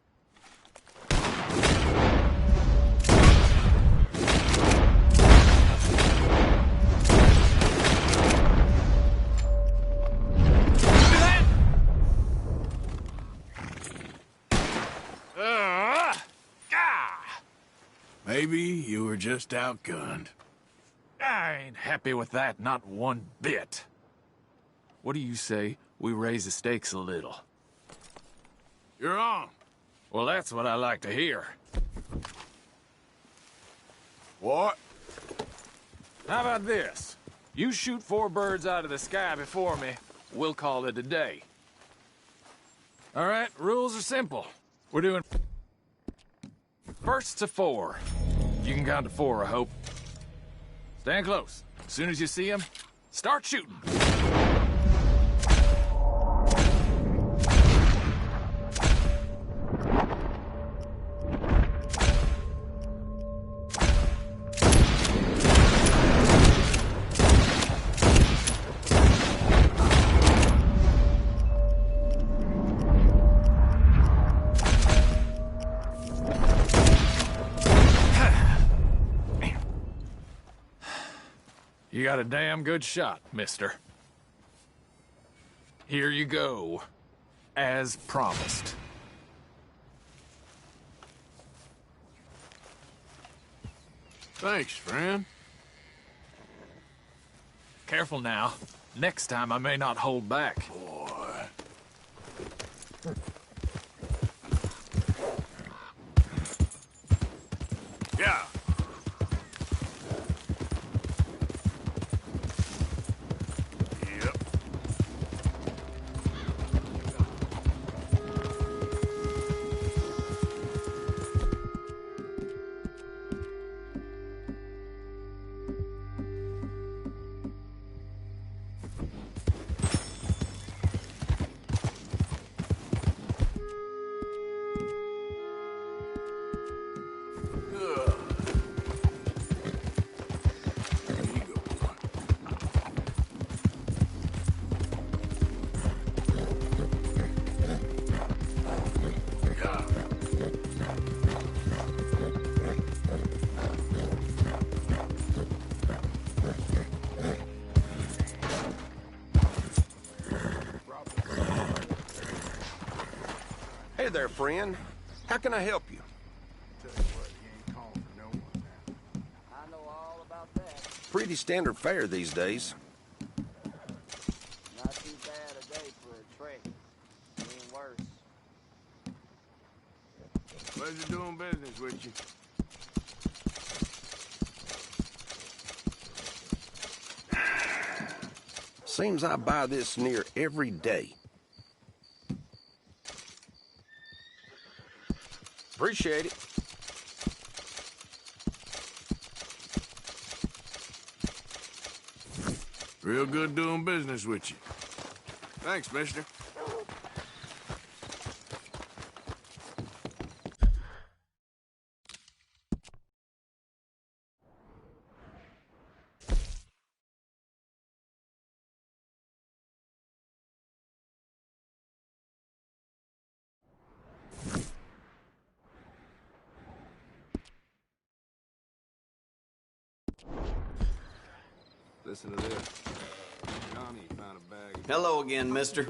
Maybe you were just outgunned. I ain't happy with that, not one bit. What do you say we raise the stakes a little? You're on. Well, that's what I like to hear. What? How about this? You shoot 4 birds out of the sky before me, we'll call it a day. All right, rules are simple. We're doing first to 4. You can count to 4, I hope. Stand close. As soon as you see him, start shooting. You got a damn good shot, mister. Here you go. As promised. Thanks, friend. Careful now. Next time I may not hold back. Boy. Yeah. Hey there, friend. How can I help you? I know all about that. Pretty standard fare these days. Not too bad a day for a trek. Being worse. Pleasure doing business with you. Seems I buy this near every day. Appreciate it. Real good doing business with you. Thanks, mister. Listen to this. Johnny found a bag. Hello again, mister.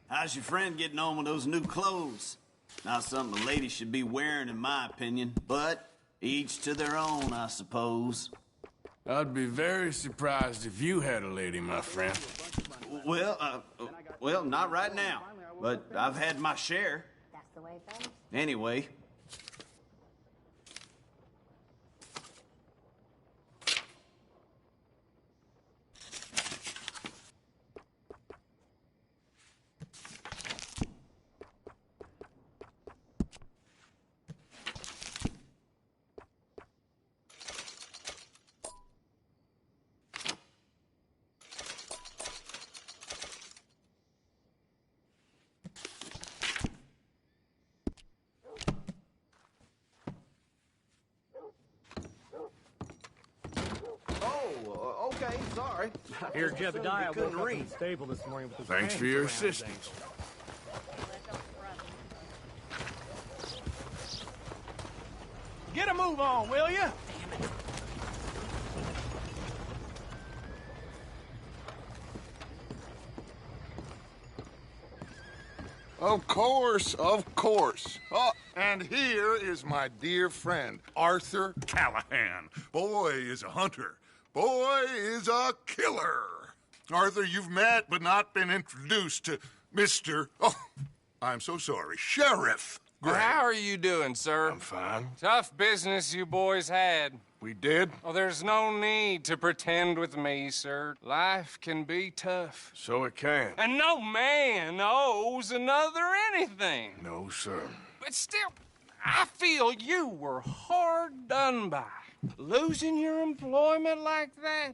How's your friend getting on with those new clothes? Not something a lady should be wearing, in my opinion, but each to their own, I suppose. I'd be very surprised if you had a lady, my friend. Well, not right now, but I've had my share. That's the way it goes. Anyway. sorry. Here, Jebediah couldn't woke up in read. the stable this morning with his Thanks for hands your around his assistance. ankles. Get a move on, will you? Of course, of course. Oh, and here is my dear friend, Arthur Callahan. Boy is a hunter. Boy is a killer. Arthur, you've met but not been introduced to Mr. Oh, I'm so sorry, Sheriff Gray. How are you doing, sir? I'm fine. Tough business you boys had. We did? Oh, there's no need to pretend with me, sir. Life can be tough. So it can. And no man owes another anything. No, sir. But still, I feel you were hard done by. Losing your employment like that.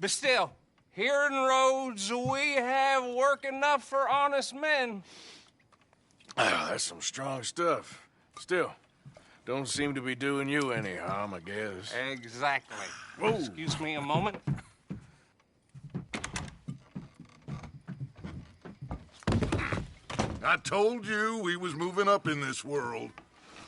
But still, here in Rhodes, we have work enough for honest men. Ah, that's some strong stuff. Still, don't seem to be doing you any harm, I guess. Exactly. Whoa. Excuse me a moment. I told you we was moving up in this world.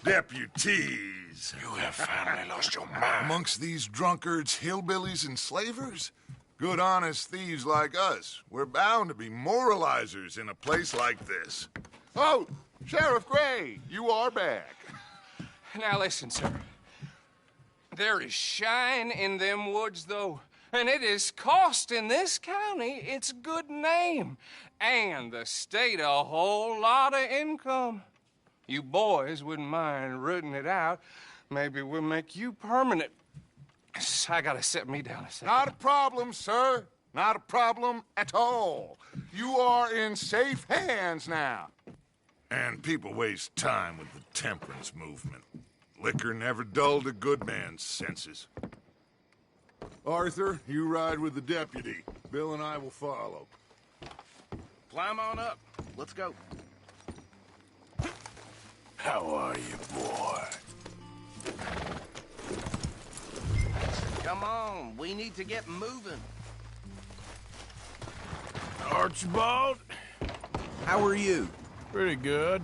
Deputies. You have finally lost your mind. Amongst these drunkards, hillbillies, and slavers? Good honest thieves like us. We're bound to be moralizers in a place like this. Oh, Sheriff Gray, you are back. Now listen, sir. There is shine in them woods, though, and it is costing this county its good name and the state a whole lot of income. You boys wouldn't mind rooting it out. Maybe we'll make you permanent. I gotta set me down a second. Not a problem, sir. Not a problem at all. You are in safe hands now. And people waste time with the temperance movement. Liquor never dulled a good man's senses. Arthur, you ride with the deputy. Bill and I will follow. Climb on up. Let's go. How are you, boy? Come on, we need to get moving. Archibald? How are you? Pretty good.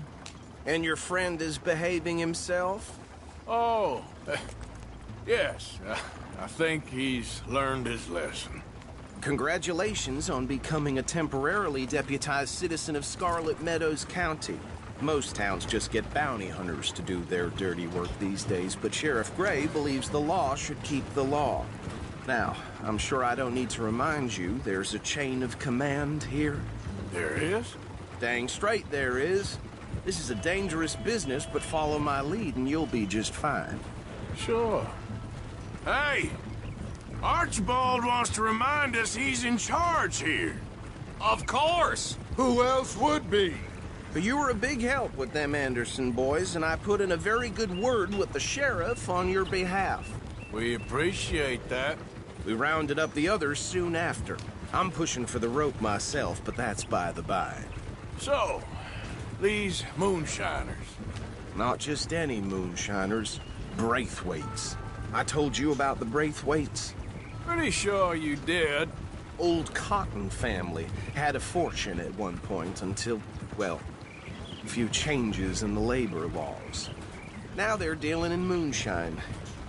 And your friend is behaving himself? Oh, yes. I think he's learned his lesson. Congratulations on becoming a temporarily deputized citizen of Scarlet Meadows County. Most towns just get bounty hunters to do their dirty work these days, but Sheriff Gray believes the law should keep the law. Now, I'm sure I don't need to remind you there's a chain of command here. There is? Dang straight there is. This is a dangerous business, but follow my lead and you'll be just fine. Sure. Hey! Archibald wants to remind us he's in charge here. Of course! Who else would be? You were a big help with them Anderson boys, and I put in a very good word with the sheriff on your behalf. We appreciate that. We rounded up the others soon after. I'm pushing for the rope myself, but that's by the by. So, these moonshiners. Not just any moonshiners, Braithwaites. I told you about the Braithwaites? Pretty sure you did. Old Cotton family had a fortune at one point until, well, a few changes in the labor laws. Now they're dealing in moonshine.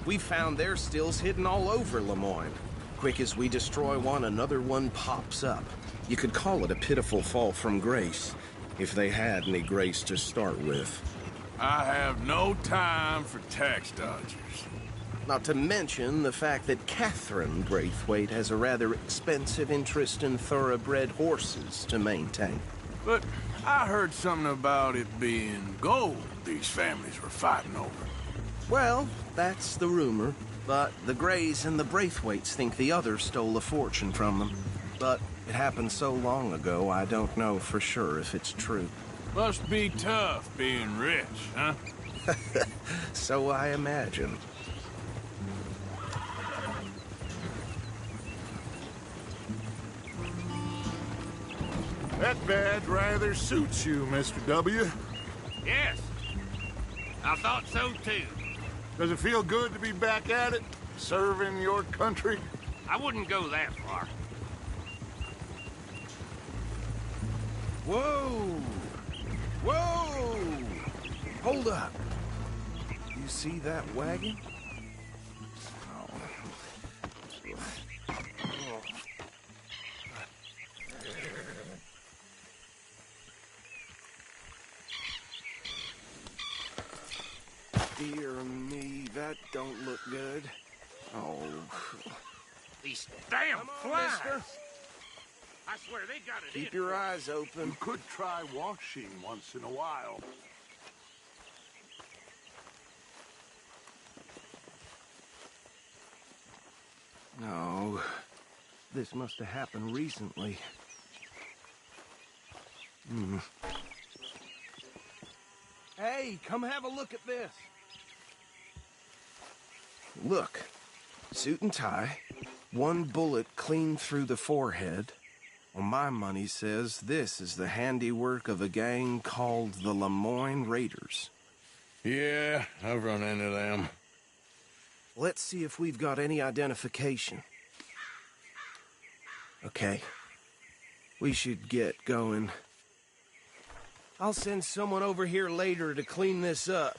We found their stills hidden all over Lemoyne. Quick as we destroy one, another one pops up. You could call it a pitiful fall from grace, if they had any grace to start with. I have no time for tax dodgers. Not to mention the fact that Catherine Braithwaite has a rather expensive interest in thoroughbred horses to maintain. But I heard something about it being gold these families were fighting over. Well, that's the rumor. But the Grays and the Braithwaites think the others stole a fortune from them. But it happened so long ago, I don't know for sure if it's true. Must be tough being rich, huh? So I imagine. That badge rather suits you, Mr. W. Yes. I thought so, too. Does it feel good to be back at it, serving your country? I wouldn't go that far. Whoa! Whoa! Hold up. You see that wagon? Dear me, that don't look good. Oh. These damn Come on, flies! mister. I swear they got it Keep in. your eyes open. You could try washing once in a while. No. This must have happened recently. Hey, come have a look at this. Look. Suit and tie. One bullet clean through the forehead. Well, my money says this is the handiwork of a gang called the Lemoyne Raiders. Yeah, I've run into them. Let's see if we've got any identification. Okay. We should get going. I'll send someone over here later to clean this up.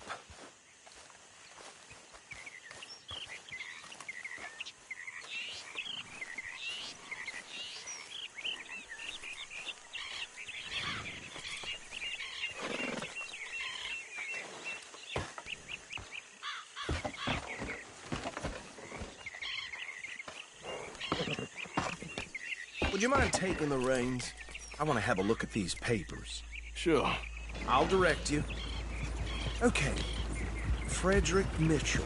Would you mind taking the reins? I want to have a look at these papers. Sure. I'll direct you. Okay. Frederick Mitchell,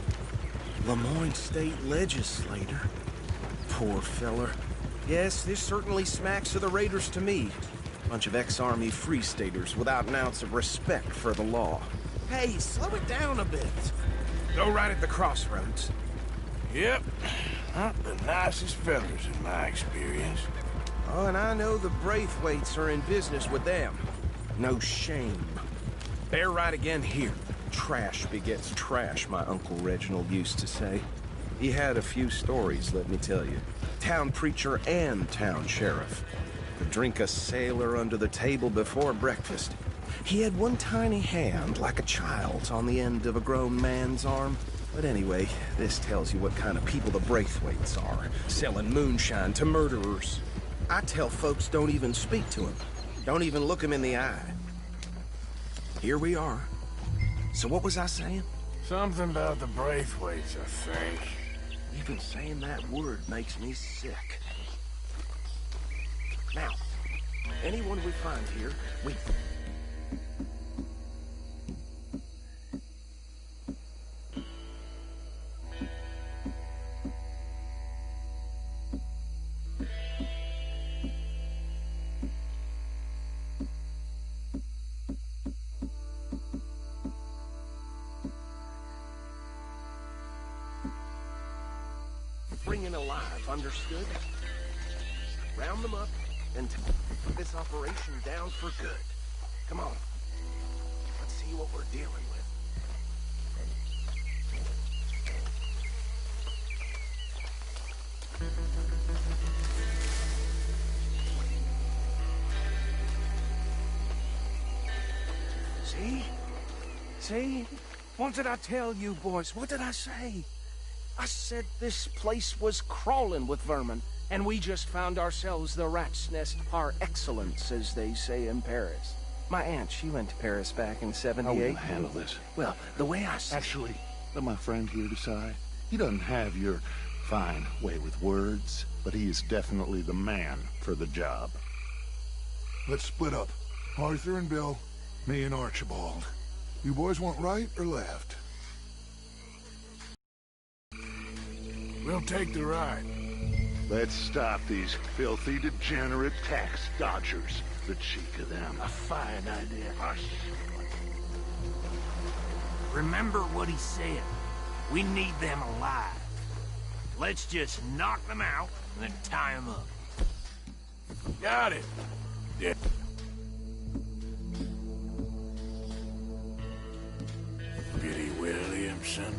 Lemoyne State Legislator. Poor feller. Yes, this certainly smacks of the Raiders to me. Bunch of ex-Army Free Staters without an ounce of respect for the law. Hey, slow it down a bit. Go right at the crossroads. Yep. Not the nicest fellas in my experience. Oh, and I know the Braithwaites are in business with them. No shame. They're right again here. Trash begets trash, my Uncle Reginald used to say. He had a few stories, let me tell you. Town preacher and town sheriff. Could drink a sailor under the table before breakfast. He had one tiny hand, like a child's, on the end of a grown man's arm. But anyway, this tells you what kind of people the Braithwaites are. Selling moonshine to murderers. I tell folks don't even speak to him. Don't even look him in the eye. Here we are. So what was I saying? Something about the Braithwaites, I think. Even saying that word makes me sick. Now, anyone we find here, we... bringing alive, understood? Round them up and take this operation down for good. Come on. Let's see what we're dealing with. See? See? What did I tell you, boys? What did I say? I said this place was crawling with vermin, and we just found ourselves the rat's nest par excellence, as they say in Paris. My aunt, she went to Paris back in '78. How will you handle this? Well, the way I see... Actually, let my friend here decide. He doesn't have your fine way with words, but he is definitely the man for the job. Let's split up. Arthur and Bill, me and Archibald. You boys want right or left? We'll take the right. Let's stop these filthy, degenerate tax dodgers. The cheek of them. A fine idea. Hush. Remember what he said. We need them alive. Let's just knock them out and then tie them up. Got it. Yeah. Billy Williamson.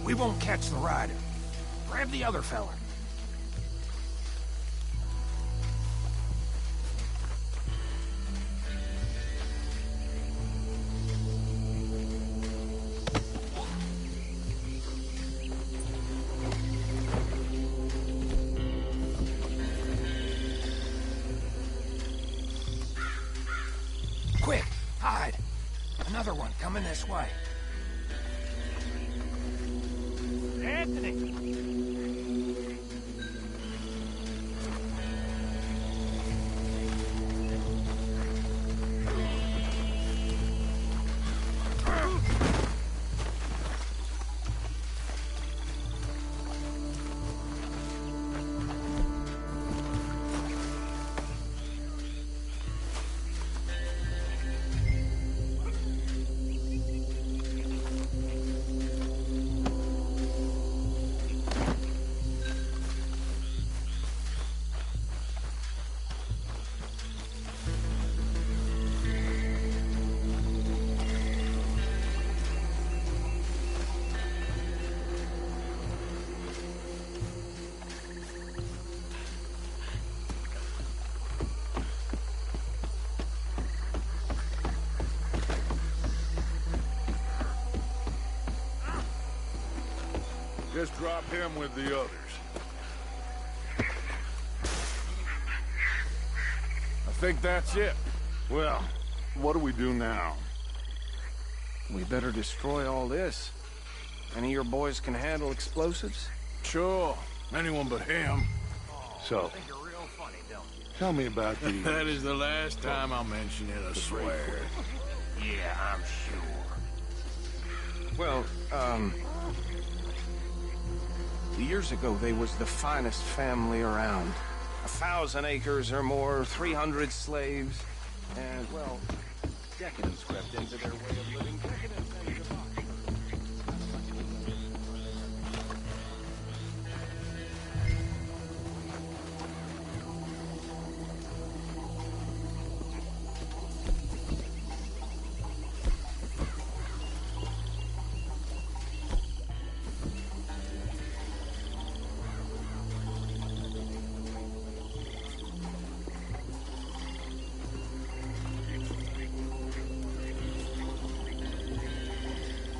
We won't catch the rider. Grab the other fella. another one coming this way. Anthony! Just drop him with the others. I think that's it. Well, what do we do now? We better destroy all this. Any of your boys can handle explosives? Sure. Anyone but him. So, tell me about the... That is the last time I'll mention it, I swear. Yeah, I'm sure. Well, years ago, they was the finest family around. 1,000 acres or more, 300 slaves, and, well, decadence crept into their way of living. Decadence and debauchery.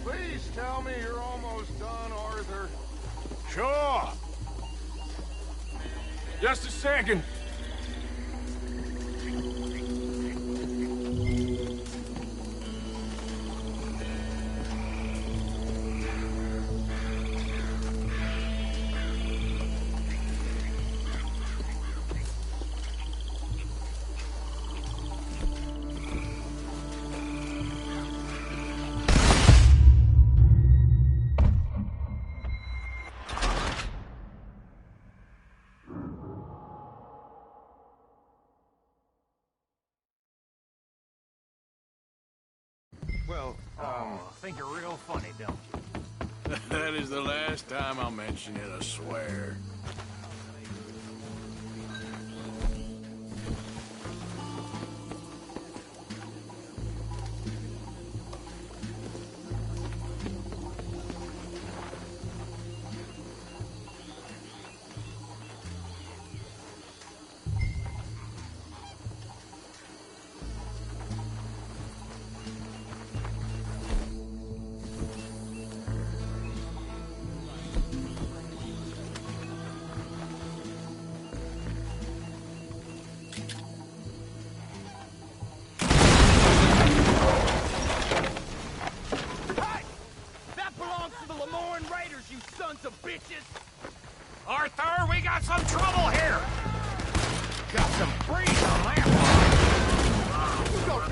Please tell me you're almost done, Arthur. Sure. Just a second. Well, I think you're real funny, don't you? That is the last time I'll mention it, I swear. Arthur, we got some trouble here! Got some breeze on that one!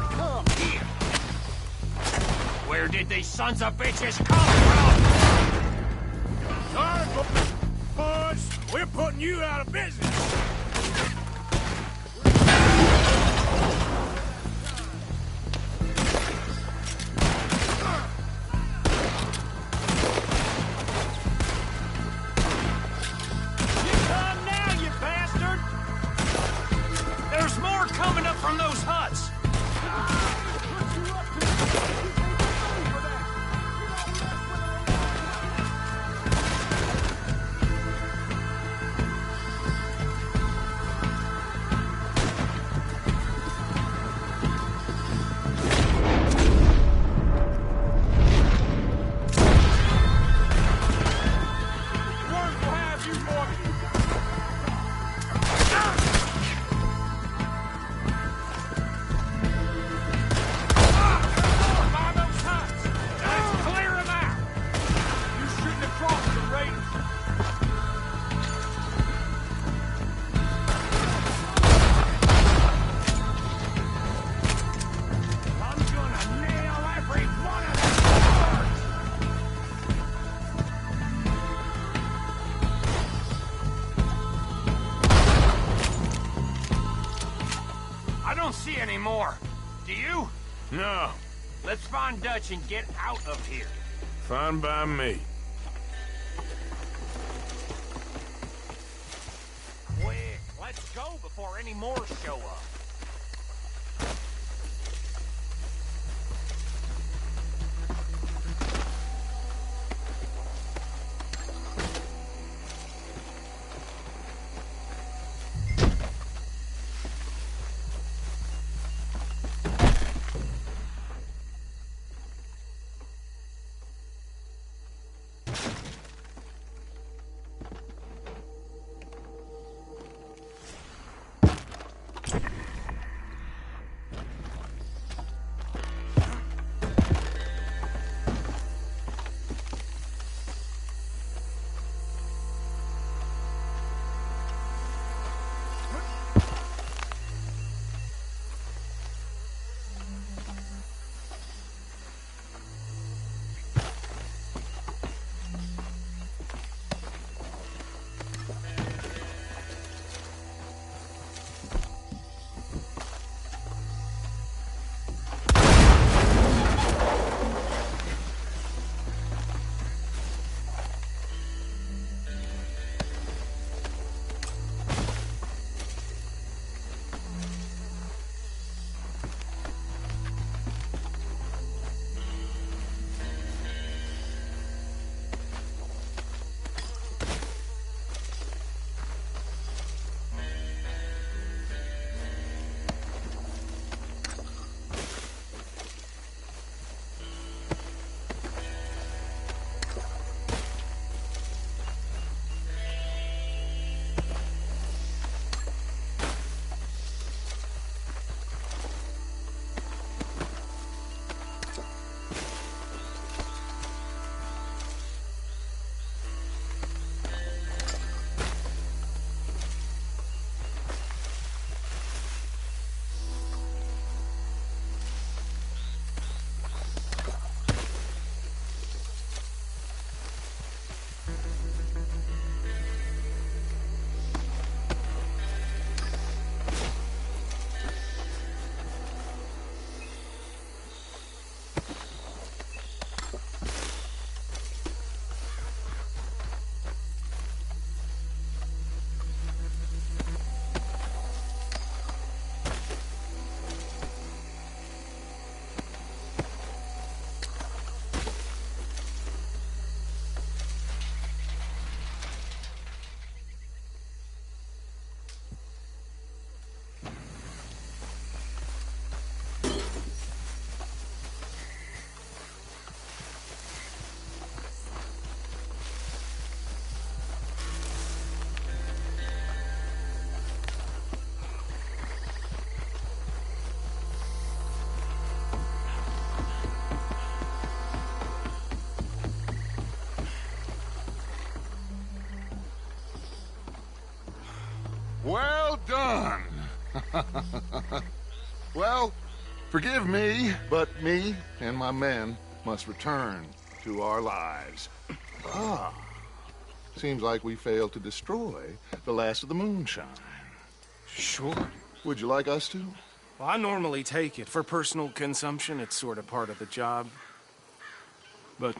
Come here! Where did these sons of bitches come from? Sorry, boys. We're putting you out of business. From those huts! see any more. Do you? No. Let's find Dutch and get out of here. Fine by me. Quick, let's go before any more show up. Well done. Well, forgive me, but me and my men must return to our lives. Ah, seems like we failed to destroy the last of the moonshine. Sure. Would you like us to? Well, I normally take it. For personal consumption, it's sort of part of the job. But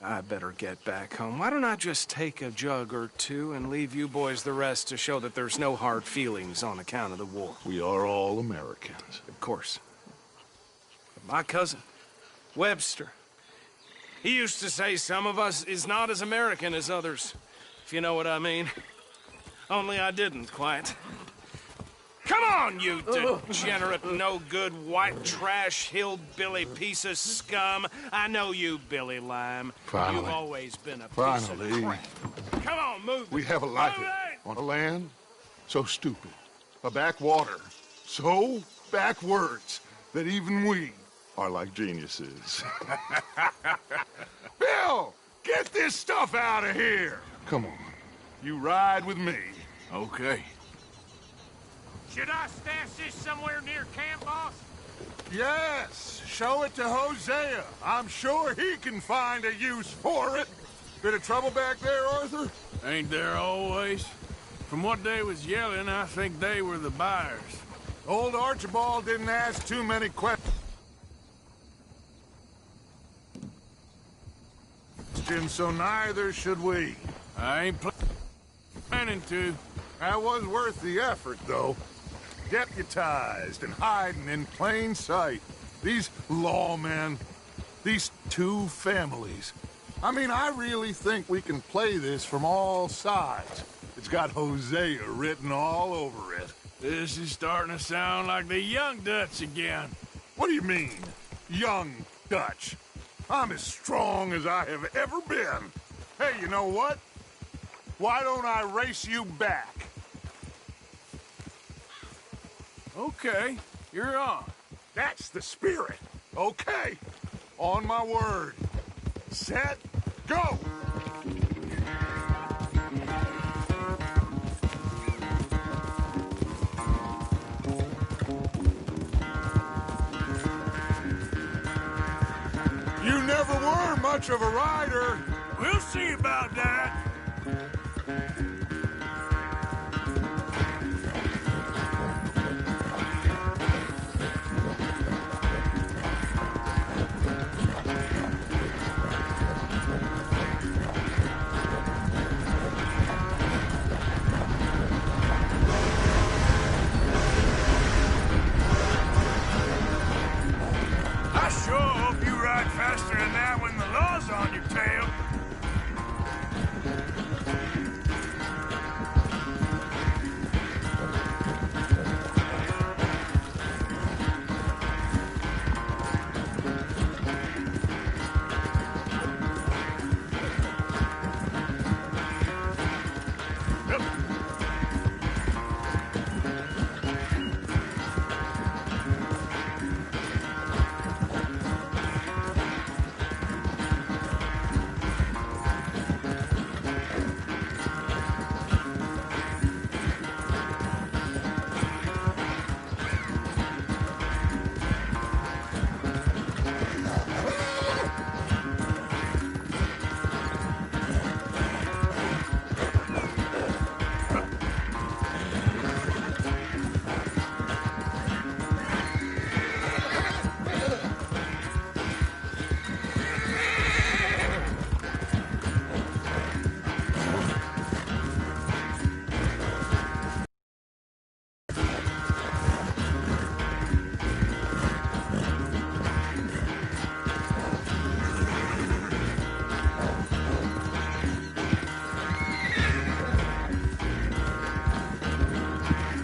I better get back home. Why don't I just take a jug or two and leave you boys the rest to show that there's no hard feelings on account of the war? We are all Americans. Of course. But my cousin, Webster, he used to say some of us is not as American as others, if you know what I mean. Only I didn't quite. Come on, you degenerate, no-good, white trash, hillbilly piece of scum. I know you, Billy Lime. Finally. You've always been a piece Finally. of crap. Come on, move. We have a life on a land so stupid, a backwater so backwards that even we are like geniuses. Bill, get this stuff out of here. Come on, you ride with me. Okay. Should I stash this somewhere near camp, boss? Yes, show it to Hosea. I'm sure he can find a use for it. Bit of trouble back there, Arthur? Ain't there always? From what they was yelling, I think they were the buyers. Old Archibald didn't ask too many questions, so neither should we. I ain't planning to. That was worth the effort, though. Deputized and hiding in plain sight. These lawmen, these two families. I mean, I really think we can play this from all sides. It's got Hosea written all over it. This is starting to sound like the Young Dutch again. What do you mean, Young Dutch? I'm as strong as I have ever been. Hey, you know what? Why don't I race you back? Okay, you're on. That's the spirit. Okay, on my word. Set, go! You never were much of a rider. We'll see about that. I sure hope you ride faster than that when the law's on your tail.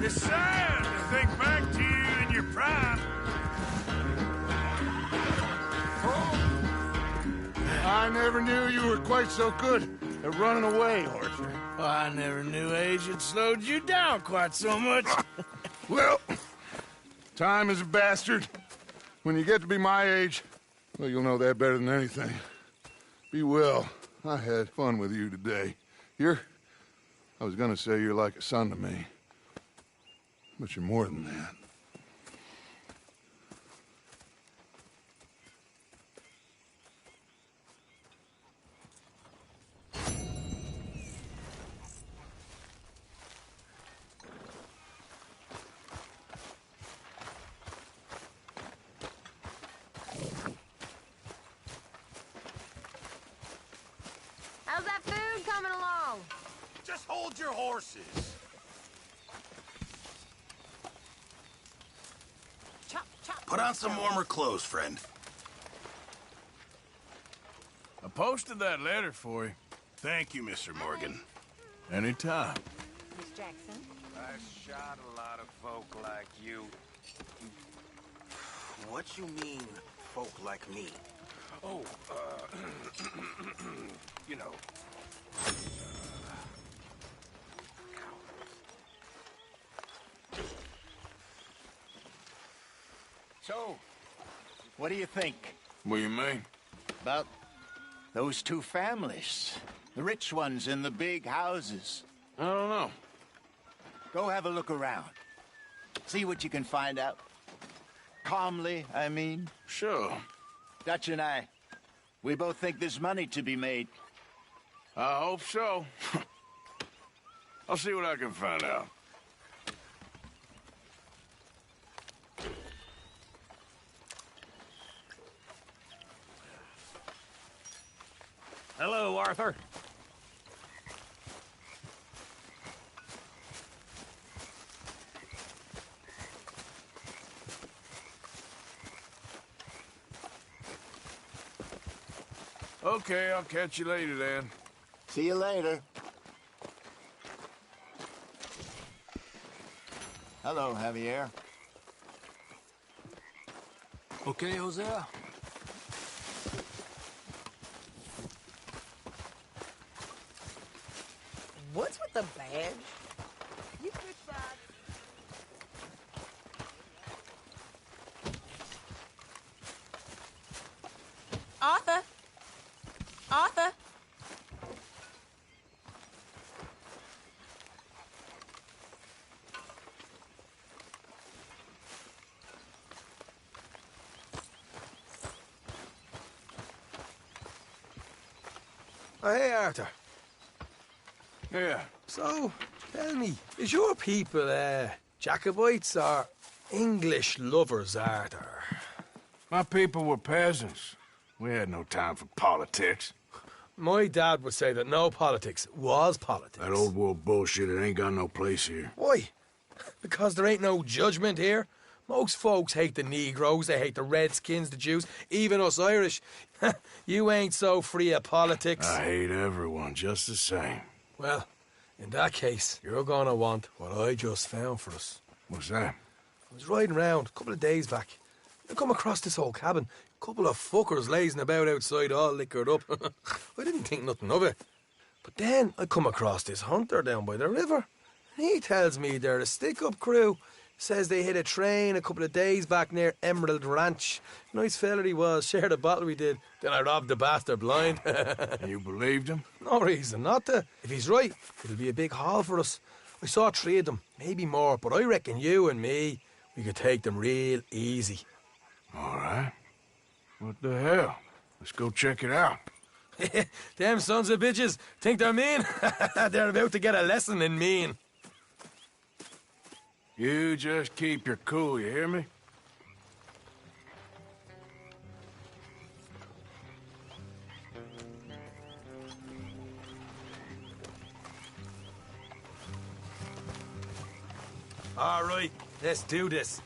It's sad to think back to you in your prime. I never knew you were quite so good at running away, Arthur. I never knew age had slowed you down quite so much. Well, time is a bastard. When you get to be my age, well, you'll know that better than anything. Be well. I had fun with you today. I was gonna say you're like a son to me. But you're more than that. How's that food coming along? Just hold your horses. Put on some warmer clothes, friend. I posted that letter for you. Thank you, Mr. Morgan. Anytime. Miss Jackson? I shot a lot of folk like you. What you mean, folk like me? Oh, you know. So, what do you think? What do you mean? About those two families. The rich ones in the big houses. I don't know. Go have a look around. See what you can find out. Calmly, I mean. Sure. Dutch and I, we both think there's money to be made. I hope so. I'll see what I can find out. Arthur. Okay, I'll catch you later then. See you later. Hello, Javier. Okay, Hosea? What's with the badge? You switch sides. Arthur? Arthur? Oh, hey, Arthur. Yeah. So, tell me, is your people, Jacobites or English lovers, Arthur? My people were peasants. We had no time for politics. My dad would say that no politics was politics. That old world bullshit, it ain't got no place here. Why? Because there ain't no judgment here. Most folks hate the Negroes, they hate the Redskins, the Jews, even us Irish. You ain't so free of politics. I hate everyone just the same. Well, in that case, you're gonna want what I just found for us. What's that? I was riding around a couple of days back. I come across this old cabin. A couple of fuckers lazing about outside all liquored up. I didn't think nothing of it. But then I come across this hunter down by the river. He tells me they're a stick-up crew. Says they hit a train a couple of days back near Emerald Ranch. Nice fella he was, shared a bottle we did. Then I robbed the bastard blind. You believed him? No reason not to. If he's right, it'll be a big haul for us. I saw 3 of them, maybe more, but I reckon you and me, we could take them real easy. All right. What the hell? Let's go check it out. Them sons of bitches think they're mean. They're about to get a lesson in mean. You just keep your cool, you hear me? All right, let's do this.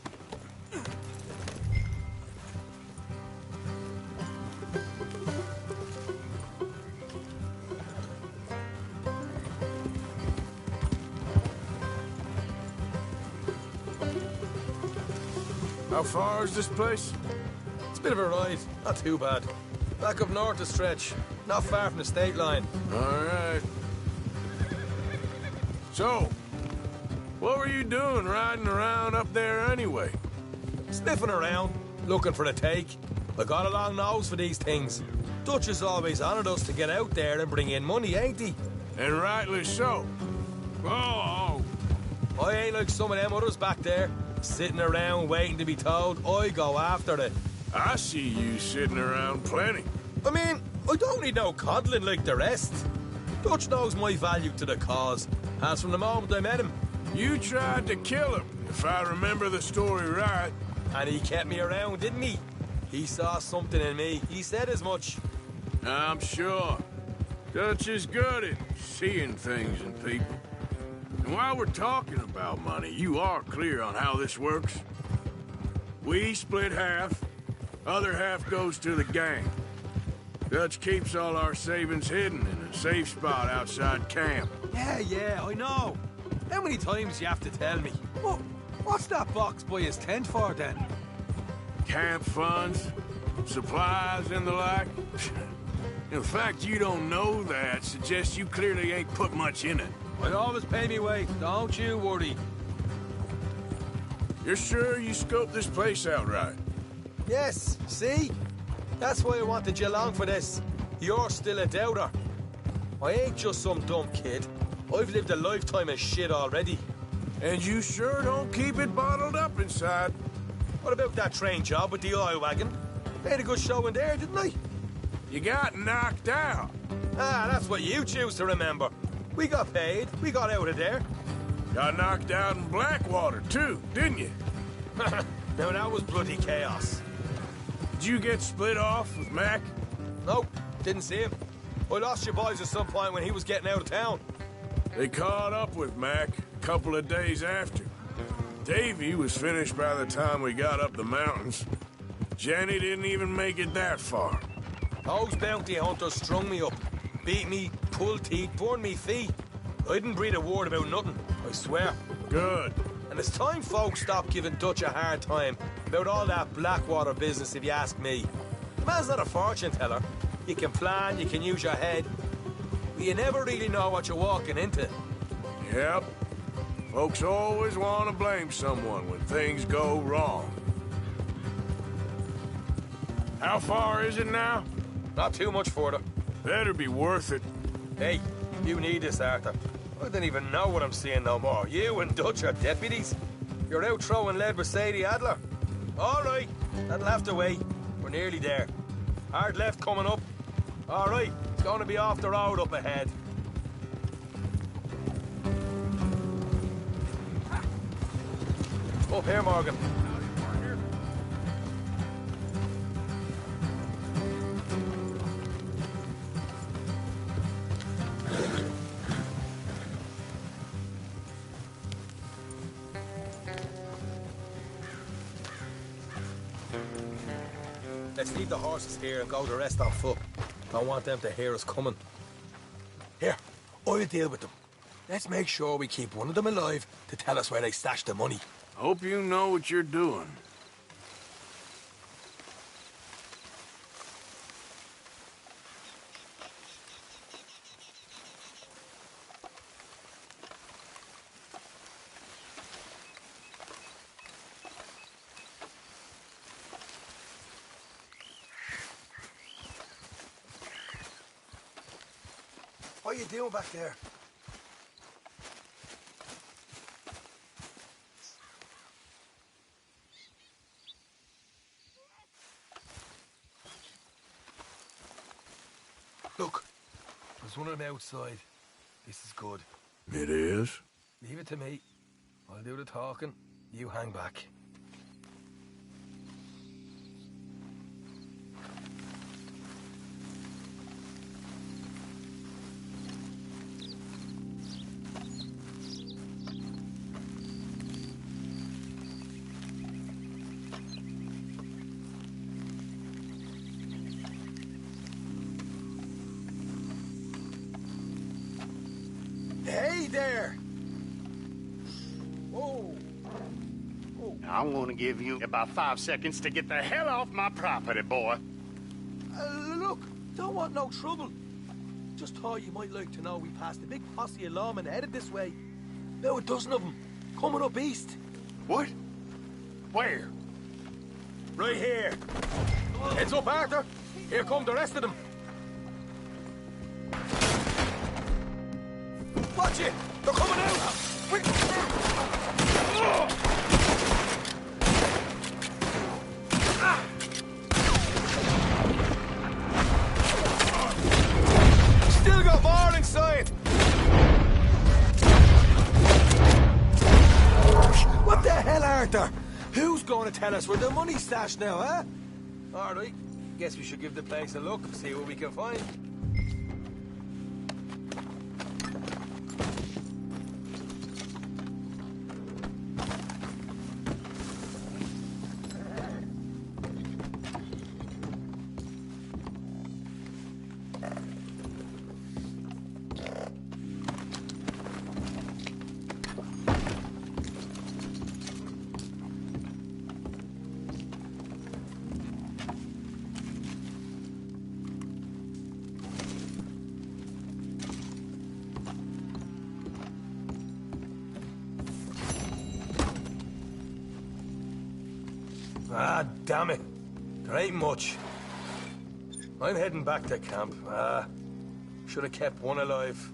How far is this place? It's a bit of a ride, not too bad. Back up north a stretch, not far from the state line. All right. So, what were you doing riding around up there anyway? Sniffing around, looking for a take. I got a long nose for these things. Dutch has always honoured us to get out there and bring in money, ain't he? And rightly so. Oh. I ain't like some of them others back there, sitting around waiting to be told. I go after it. I see you sitting around plenty. I mean, I don't need no coddling like the rest. Dutch knows my value to the cause, as from the moment I met him. You tried to kill him, if I remember the story right. And he kept me around, didn't he? He saw something in me. He said as much. I'm sure. Dutch is good at seeing things in people. And while we're talking about money, you are clear on how this works? We split half, other half goes to the gang. Dutch keeps all our savings hidden in a safe spot outside camp. Yeah, I know. How many times you have to tell me? What's that box by his tent for, then? Camp funds, supplies, and the like. The fact you don't know that suggests you clearly ain't put much in it. I always pay me way, don't you worry. You're sure you scoped this place out right? Yes, see? That's why I wanted you along for this. You're still a doubter. I ain't just some dumb kid. I've lived a lifetime of shit already. And you sure don't keep it bottled up inside. What about that train job with the oil wagon? Made a good show in there, didn't I? You got knocked out. Ah, that's what you choose to remember. We got paid. We got out of there. Got knocked out in Blackwater, too, didn't you? Now, that was bloody chaos. Did you get split off with Mac? Nope, didn't see him. I lost your boys at some point when he was getting out of town. They caught up with Mac a couple of days after. Davy was finished by the time we got up the mountains. Jenny didn't even make it that far. Those bounty hunters strung me up, beat me, pulled teeth, burned me feet. I didn't breathe a word about nothing, I swear. Good. And it's time folks stop giving Dutch a hard time about all that Blackwater business, if you ask me. The man's not a fortune teller. You can plan, you can use your head, but you never really know what you're walking into. Yep. Folks always want to blame someone when things go wrong. How far is it now? Not too much further. Better be worth it. Hey, you need this, Arthur. I don't even know what I'm seeing no more. You and Dutch are deputies. You're out throwing lead with Sadie Adler. All right, that'll have to wait. We're nearly there. Hard left coming up. All right, it's going to be off the road up ahead. Up here, Morgan. Let's leave the horses here and go the rest on foot. Don't want them to hear us coming. Here, I'll deal with them. Let's make sure we keep one of them alive to tell us where they stashed the money. Hope you know what you're doing. What are you doing back there? Look, there's one of them outside. This is good. It is? Leave it to me. I'll do the talking. You hang back. Hey there! Whoa! I'm gonna give you about 5 seconds to get the hell off my property, boy. Look, don't want no trouble. Just thought you might like to know we passed a big posse of lawmen headed this way. About a dozen of them, coming up east. What? Where? Right here. Heads up, Arthur. Here come the rest of them. Watch it! They're coming out! Still got more inside! What the hell, Arthur? Who's going to tell us where the money's stashed now, huh? All right. Guess we should give the place a look and see what we can find. Ah, damn it. There ain't much. I'm heading back to camp. Should have kept one alive.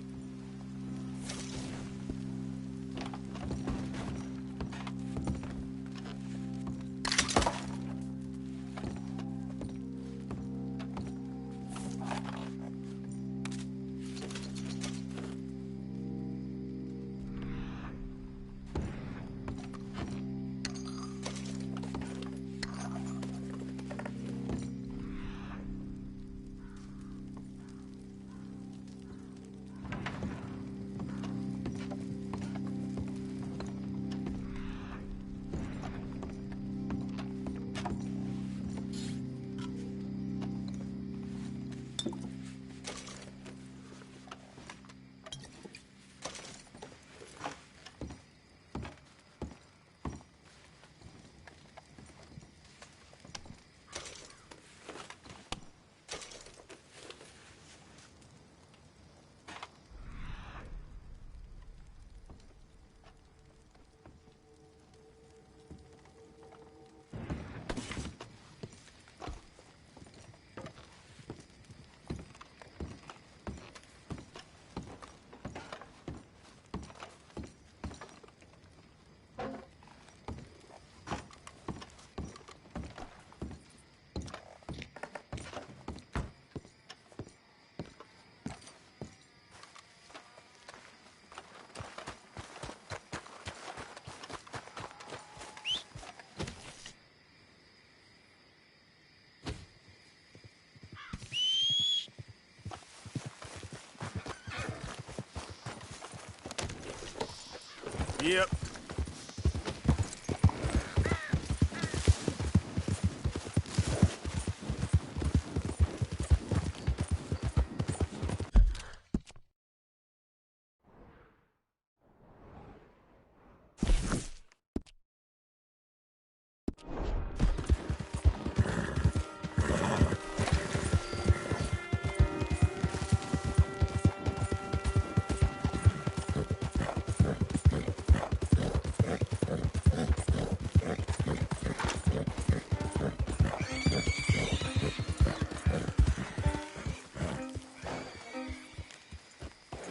Yep.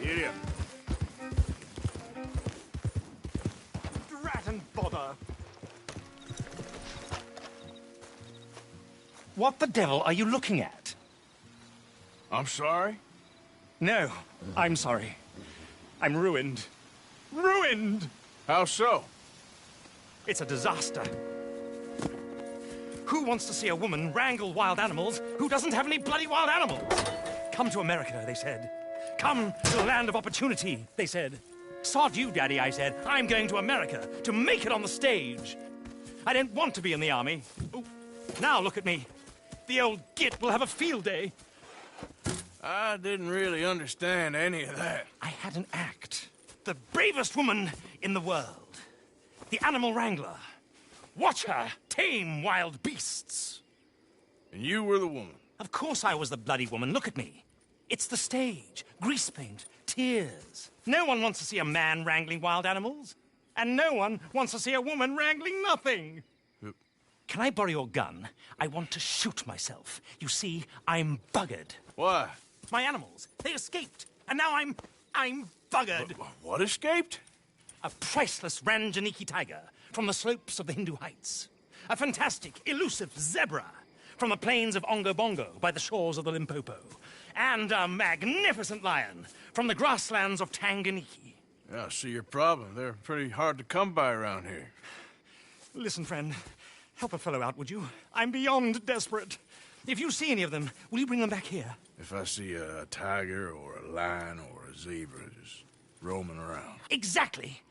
Here. Drat and bother. What the devil are you looking at? I'm sorry? No, I'm sorry. I'm ruined. Ruined! How so? It's a disaster. Who wants to see a woman wrangle wild animals who doesn't have any bloody wild animals? Come to America, they said. Come to the land of opportunity, they said. Sod you, Daddy, I said. I'm going to America to make it on the stage. I didn't want to be in the army. Ooh. Now look at me. The old git will have a field day. I didn't really understand any of that. I had an act. The bravest woman in the world. The animal wrangler. Watch her tame wild beasts. And you were the woman? Of course I was the bloody woman. Look at me. It's the stage. Grease paint. Tears. No one wants to see a man wrangling wild animals. And no one wants to see a woman wrangling nothing. Can I borrow your gun? I want to shoot myself. You see, I'm buggered. Why? My animals. They escaped. And now I'm buggered. What escaped? A priceless Ranjaniki tiger from the slopes of the Hindu Heights. A fantastic, elusive zebra from the plains of Ongo Bongo by the shores of the Limpopo. And a magnificent lion from the grasslands of Tanganyika. Yeah, I see your problem. They're pretty hard to come by around here. Listen, friend. Help a fellow out, would you? I'm beyond desperate. If you see any of them, will you bring them back here? If I see a tiger or a lion or a zebra just roaming around. Exactly.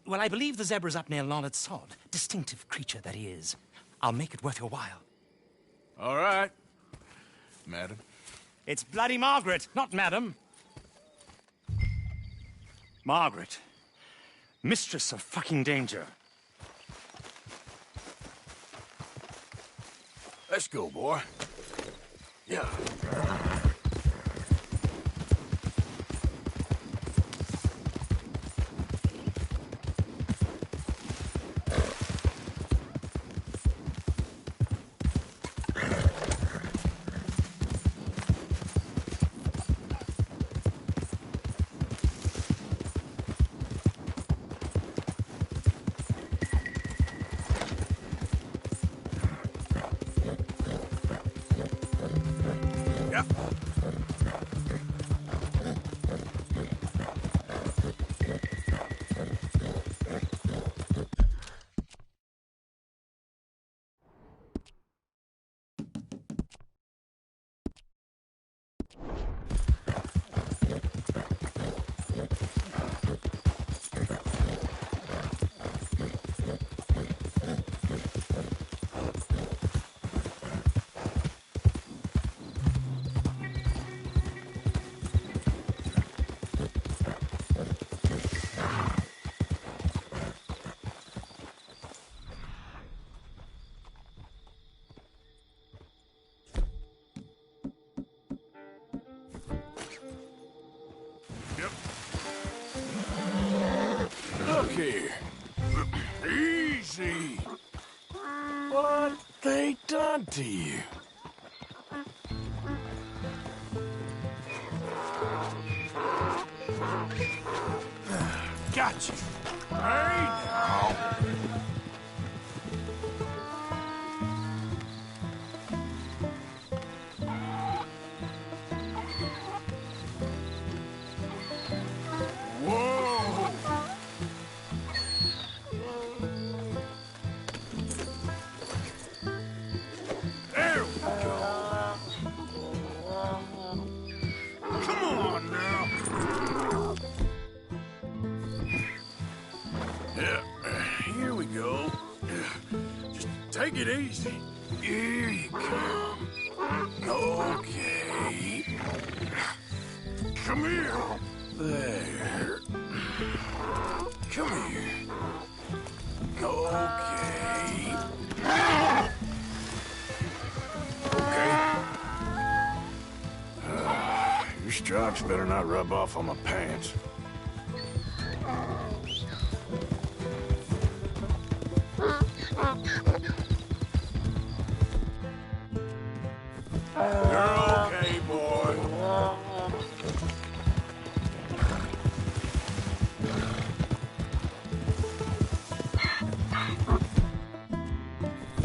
Well, I believe the zebra's up near Larned Sod. Distinctive creature that he is. I'll make it worth your while. All right, madam. It's bloody Margaret, not madam. Margaret. Mistress of fucking danger. Let's go, boy. Yeah. Look here. Easy. What they done to you? Gotcha. Hey now. Take it easy. Here you come. Okay. Come here. There. Come here. Okay. Okay. Your stripes better not rub off on my pants. You're okay, boy.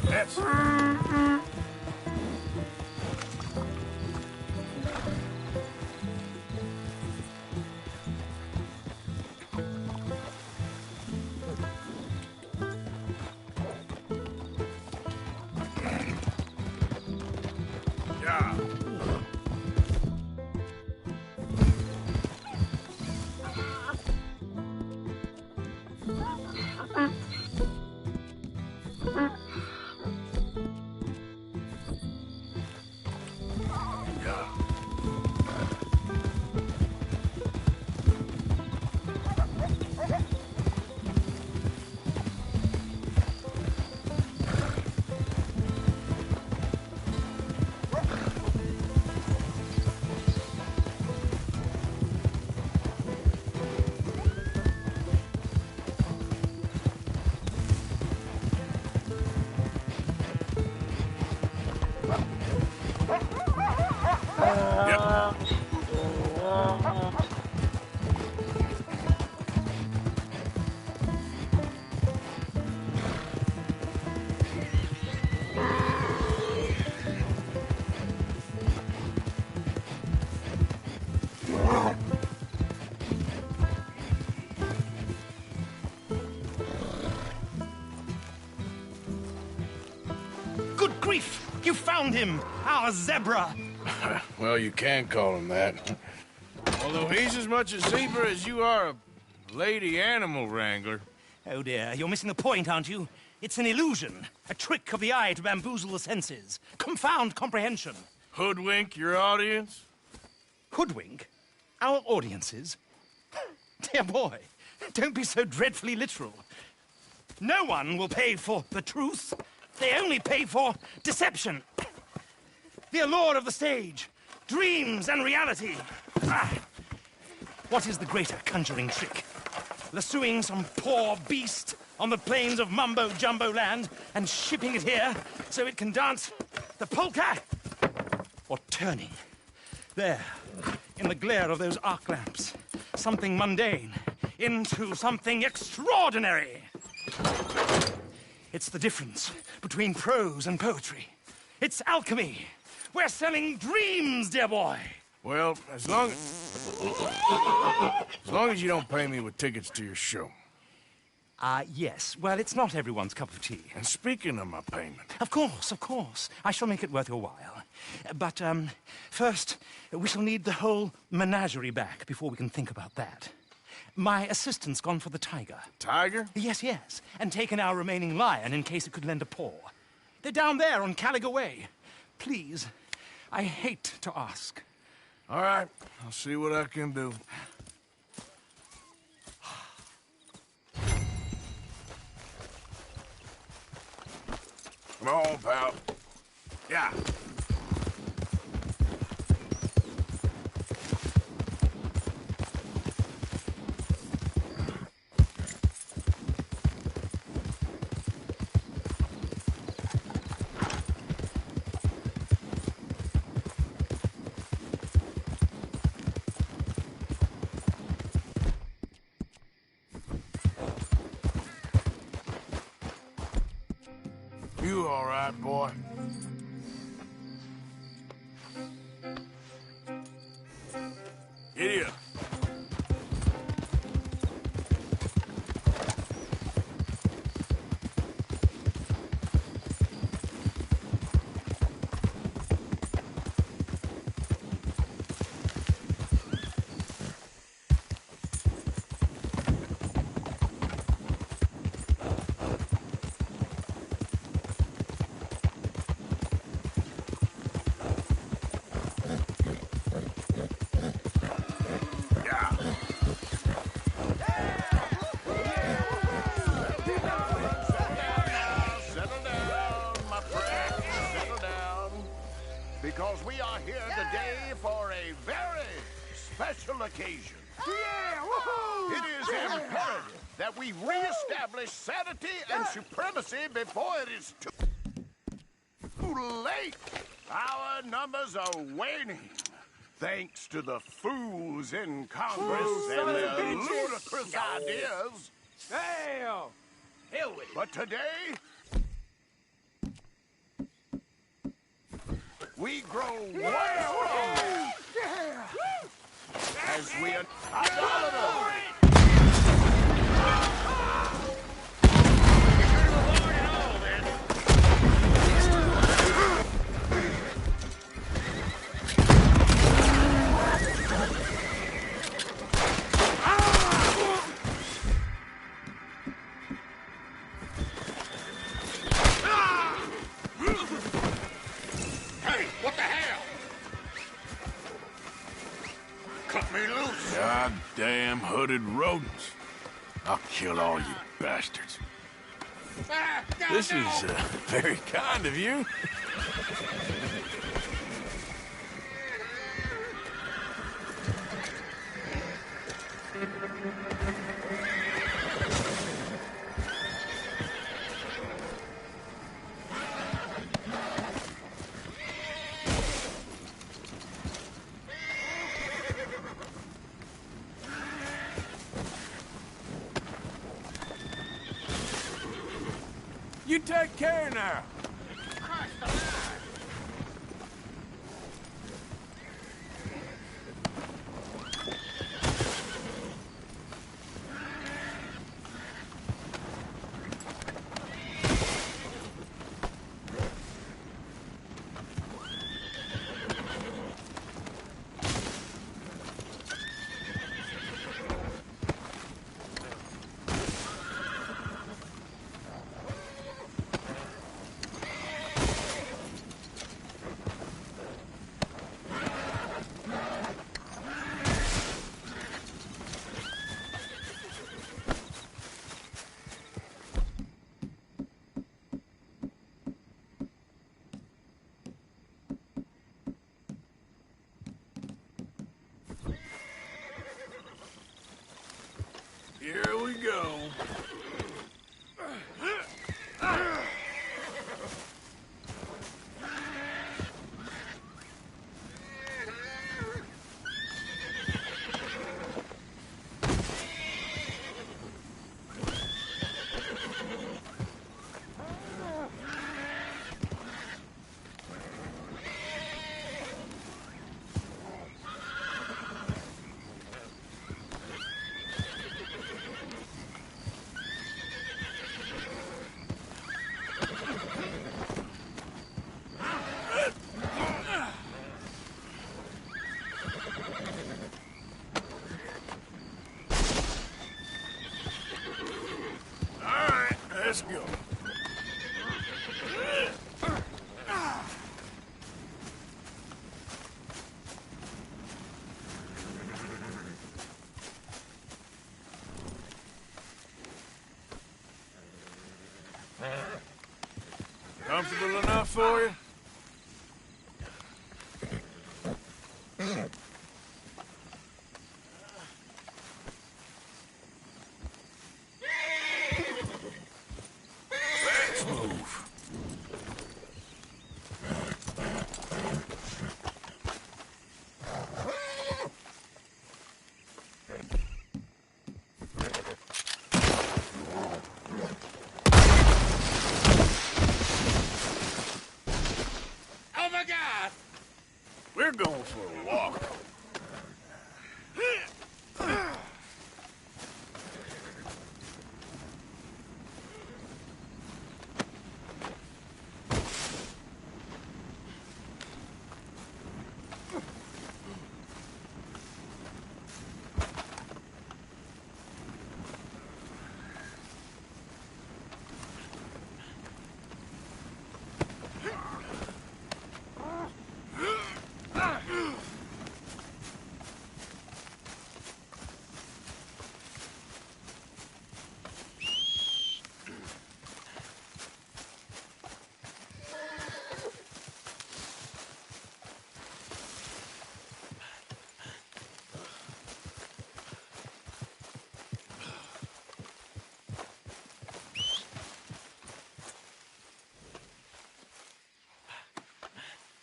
That's yeah. Good grief! You found him! Our zebra! Well, you can call him that. Although he's as much a zebra as you are a lady animal wrangler. Oh dear, you're missing the point, aren't you? It's an illusion. A trick of the eye to bamboozle the senses. Confound comprehension. Hoodwink your audience? Hoodwink? Our audiences? Dear boy, don't be so dreadfully literal. No one will pay for the truth. They only pay for deception. The allure of the stage, dreams and reality. What is the greater conjuring trick? Lassoing some poor beast on the plains of mumbo-jumbo land and shipping it here so it can dance the polka? Or turning, there, in the glare of those arc lamps, something mundane into something extraordinary? It's the difference between prose and poetry. It's alchemy. We're selling dreams, dear boy. Well, as long as you don't pay me with tickets to your show. Yes. Well, it's not everyone's cup of tea. And speaking of my payment... Of course, of course. I shall make it worth your while. But, first, we shall need the whole menagerie back before we can think about that. My assistant's gone for the tiger. Tiger? Yes, yes. And taken our remaining lion in case it could lend a paw. They're down there on Caliga Way. Please, I hate to ask. All right, I'll see what I can do. Come on, pal. Yeah. You all right, boy? Giddy up. special occasion. Yeah! Woohoo! It is imperative that we reestablish sanity and supremacy before it is too late. Our numbers are waning, thanks to the fools in Congress and their ludicrous ideas. Hell! Hell with it. But today, we grow way stronger as we idolaters. Goddamn hooded rodents. I'll kill all you bastards. This is very kind of you. You take care now. Here we go. Let's go. Comfortable enough for you?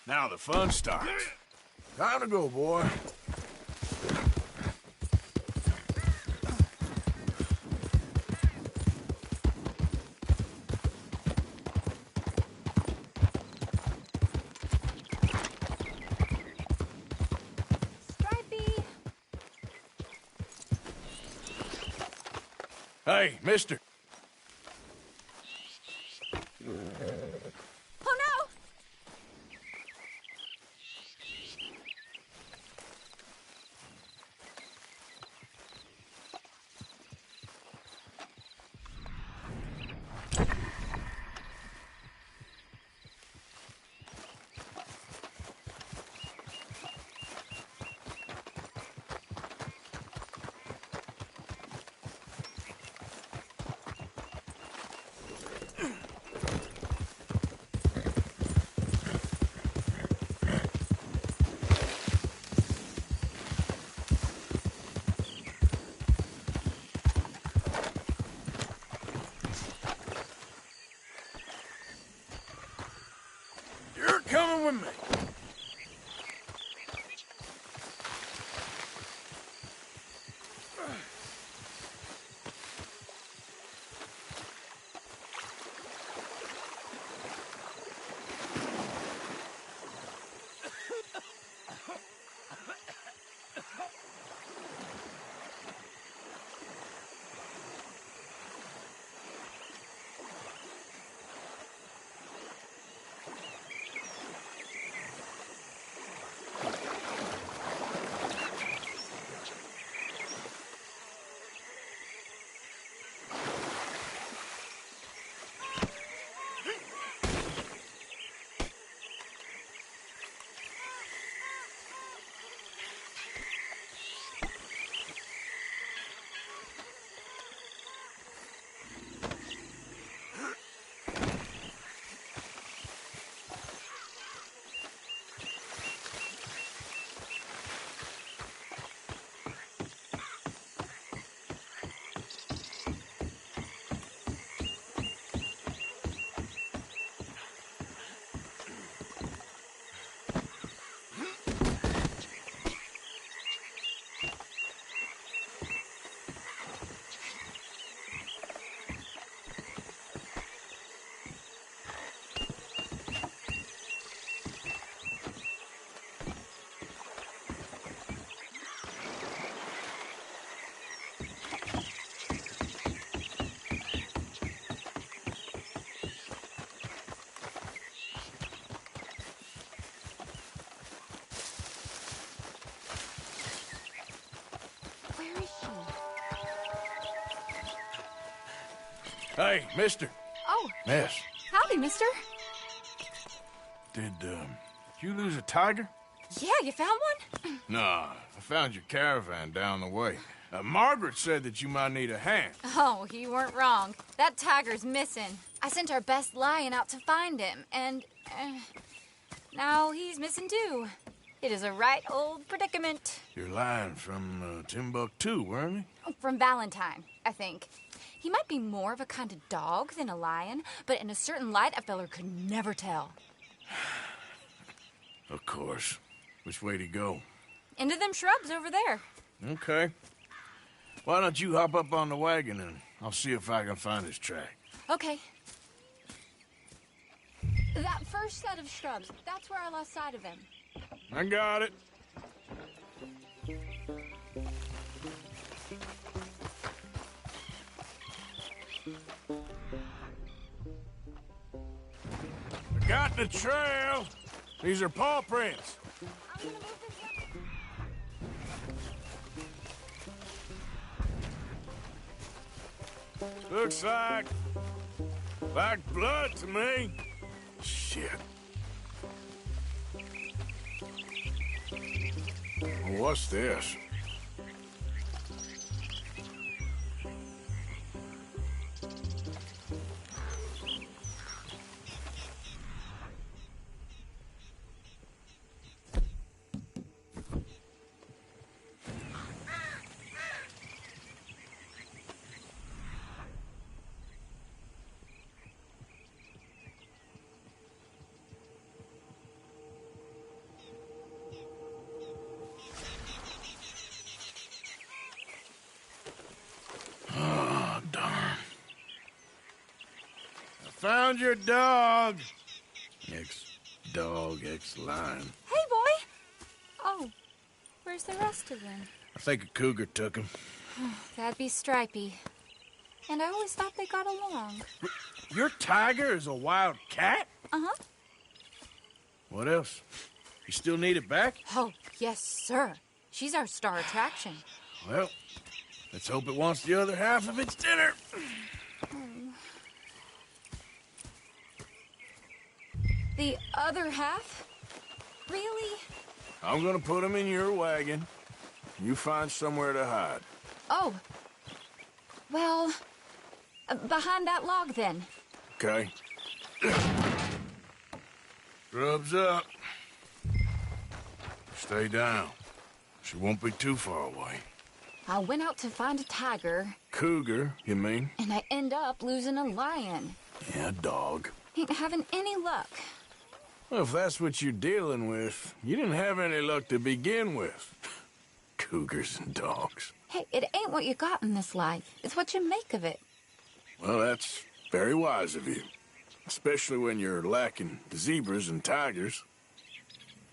Now the fun starts. Time to go, boy. Stripey! Hey, mister. Oh no! You're coming with me. Where is she? Hey, mister. Oh, Miss. howdy, mister. Did you lose a tiger? Yeah, you found one? Nah, I found your caravan down the way. Margaret said that you might need a hand. Oh, you weren't wrong. That tiger's missing. I sent our best lion out to find him, and now he's missing too. It is a right old predicament. You're lying from Timbuktu, weren't you? From Valentine, I think. He might be more of a kind of dog than a lion, but in a certain light, a feller could never tell. Of course. Which way to go? Into them shrubs over there. Okay. Why don't you hop up on the wagon and I'll see if I can find his track. Okay. That first set of shrubs, that's where I lost sight of him. I got it. I got the trail. These are paw prints. Looks like blood to me. Shit. What's this? found your dog. Ex-dog, ex-lion. Hey, boy! Oh, where's the rest of them? I think a cougar took him. That'd be Stripey. And I always thought they got along. Your tiger is a wild cat? Uh-huh. What else? You still need it back? Oh, yes, sir. She's our star attraction. Well, let's hope it wants the other half of its dinner. The other half? Really? I'm gonna put him in your wagon. You find somewhere to hide. Oh. Well, behind that log, then. Okay. Grub's up. Stay down. She won't be too far away. I went out to find a tiger. Cougar, you mean? And I end up losing a lion. Yeah, dog. Ain't having any luck. Well, if that's what you're dealing with, you didn't have any luck to begin with. Cougars and dogs. Hey, it ain't what you got in this life. It's what you make of it. Well, that's very wise of you. Especially when you're lacking zebras and tigers.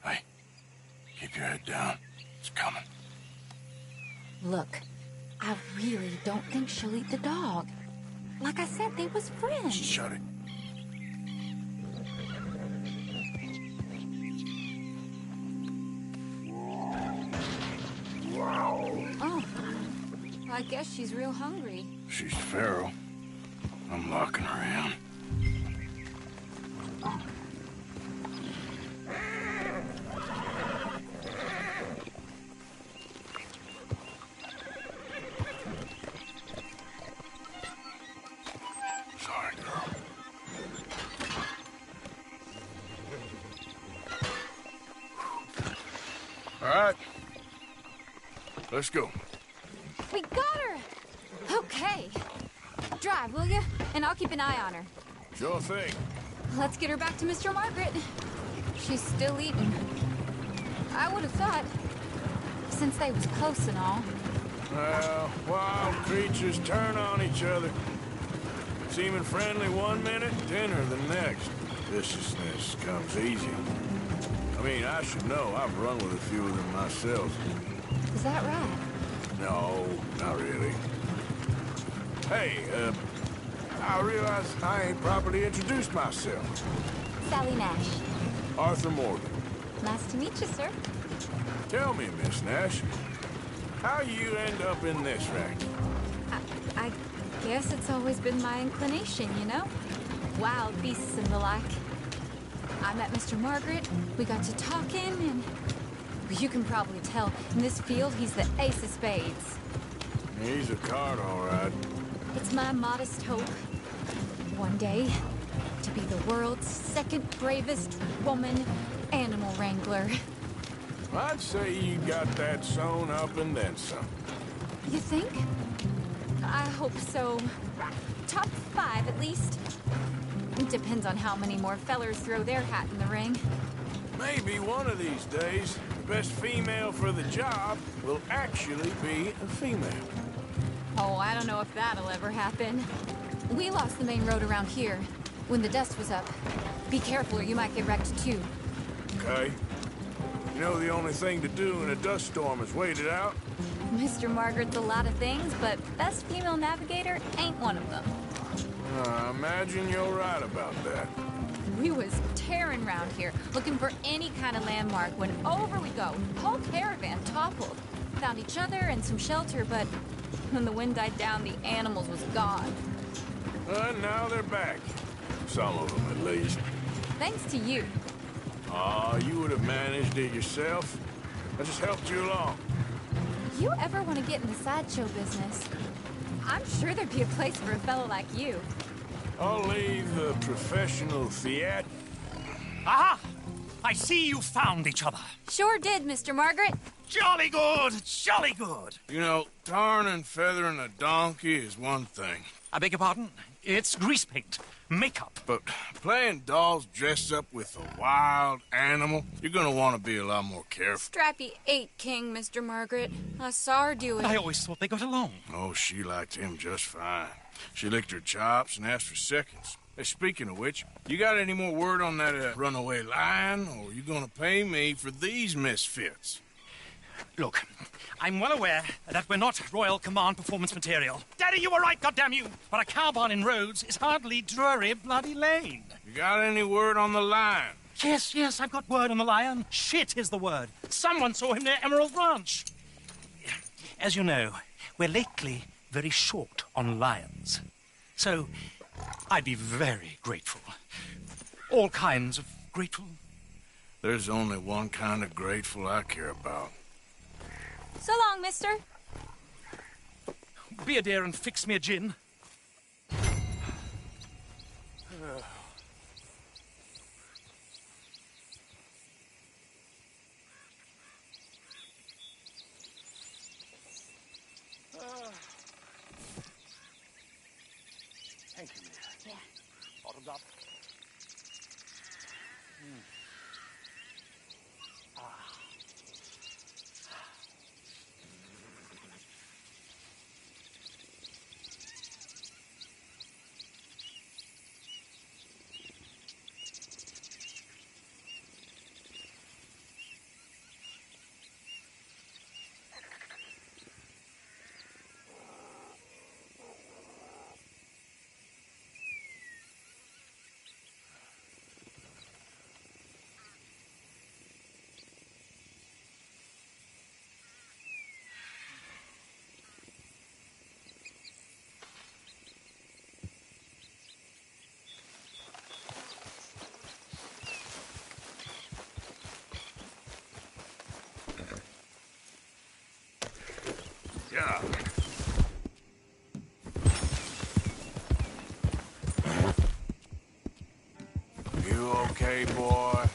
Hey, keep your head down. It's coming. Look, I really don't think she'll eat the dog. Like I said, they was friends. Shut it. Oh, I guess she's real hungry. She's feral. I'm locking her in. Sorry, girl. All right. Let's go. We got her! Okay. Drive, will you? And I'll keep an eye on her. Sure thing. Let's get her back to Mr. Margaret. She's still eating. I would have thought, since they was close and all. Well, wild creatures turn on each other. Seeming friendly one minute, dinner the next. Viciousness comes easy. I mean, I should know. I've run with a few of them myself. Is that right? No, not really. Hey, I realize I ain't properly introduced myself. Sally Nash. Arthur Morgan. Nice to meet you, sir. Tell me, Miss Nash, how you end up in this wreck? I guess it's always been my inclination, you know? Wild beasts and the like. I met Mr. Margaret, we got to talking, and you can probably tell, in this field, he's the ace of spades. He's a card, all right. It's my modest hope, one day, to be the world's second bravest woman animal wrangler. I'd say you got that sewn up and then some. You think? I hope so. Top 5, at least. It depends on how many more fellers throw their hat in the ring. Maybe one of these days, the best female for the job will actually be a female. Oh, I don't know if that'll ever happen. We lost the main road around here when the dust was up. Be careful or you might get wrecked too. Okay. You know the only thing to do in a dust storm is wait it out? Mr. Margaret's a lot of things, but best female navigator ain't one of them. I imagine you're right about that. We was tearing around here, looking for any kind of landmark when over we go. Whole caravan toppled. Found each other and some shelter, but when the wind died down, the animals was gone. And now they're back. Some of them, at least. Thanks to you. Aw, you would have managed it yourself. I just helped you along. You ever want to get in the sideshow business? I'm sure there'd be a place for a fellow like you. I'll leave the professional theat. Aha! I see you found each other. Sure did, Mr. Margaret. Jolly good, jolly good. You know, tarring and feathering a donkey is one thing. I beg your pardon? It's grease paint, makeup. But playing dolls dressed up with a wild animal, you're gonna want to be a lot more careful. Strappy ain't king, Mr. Margaret. I saw her do it. I always thought they got along. Oh, she liked him just fine. She licked her chops and asked for seconds. Speaking of which, you got any more word on that runaway lion, or are you gonna pay me for these misfits? Look, I'm well aware that we're not Royal Command performance material. Daddy, you were right, goddamn you! But a cow barn in Rhodes is hardly Drury Bloody Lane. You got any word on the lion? Yes, I've got word on the lion. Shit is the word. Someone saw him near Emerald Ranch. As you know, we're lately very short on lions. So, I'd be very grateful. All kinds of grateful. There's only one kind of grateful I care about. So long, mister. Be a dear and fix me a gin. Thank you, Mia. Yeah. Bottoms up. Yeah. You okay, boy?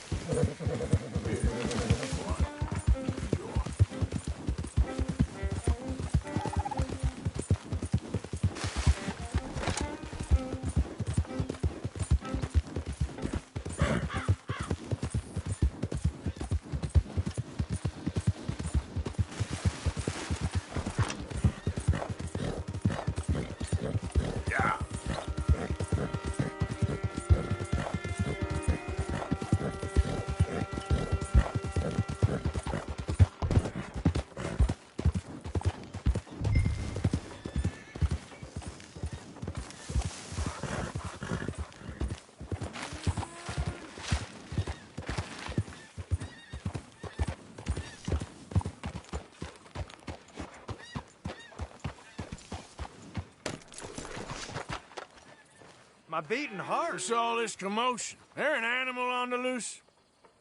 My beating heart. What's all this commotion? There an animal on the loose?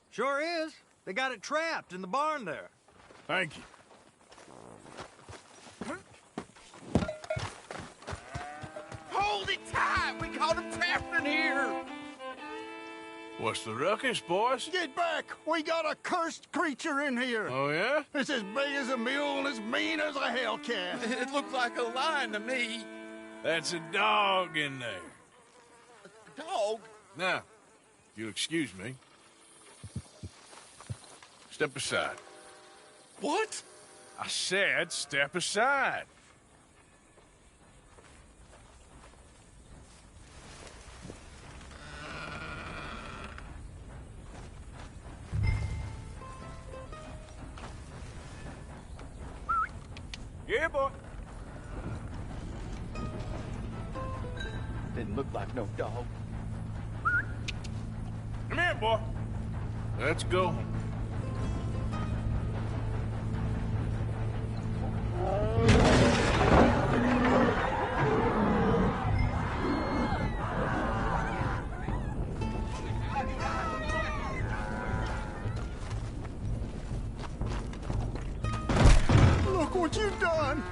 Sure is. They got it trapped in the barn there. Thank you. Hold it tight! We caught him trapped in here! What's the ruckus, boys? Get back! We got a cursed creature in here! Oh, yeah? It's as big as a mule and as mean as a hellcat. It looked like a lion to me. That's a dog in there. A dog? Now, if you'll excuse me. Step aside. What? I said step aside. Yeah, boy. Didn't look like no dog. Come here, boy. Let's go. Look what you've done!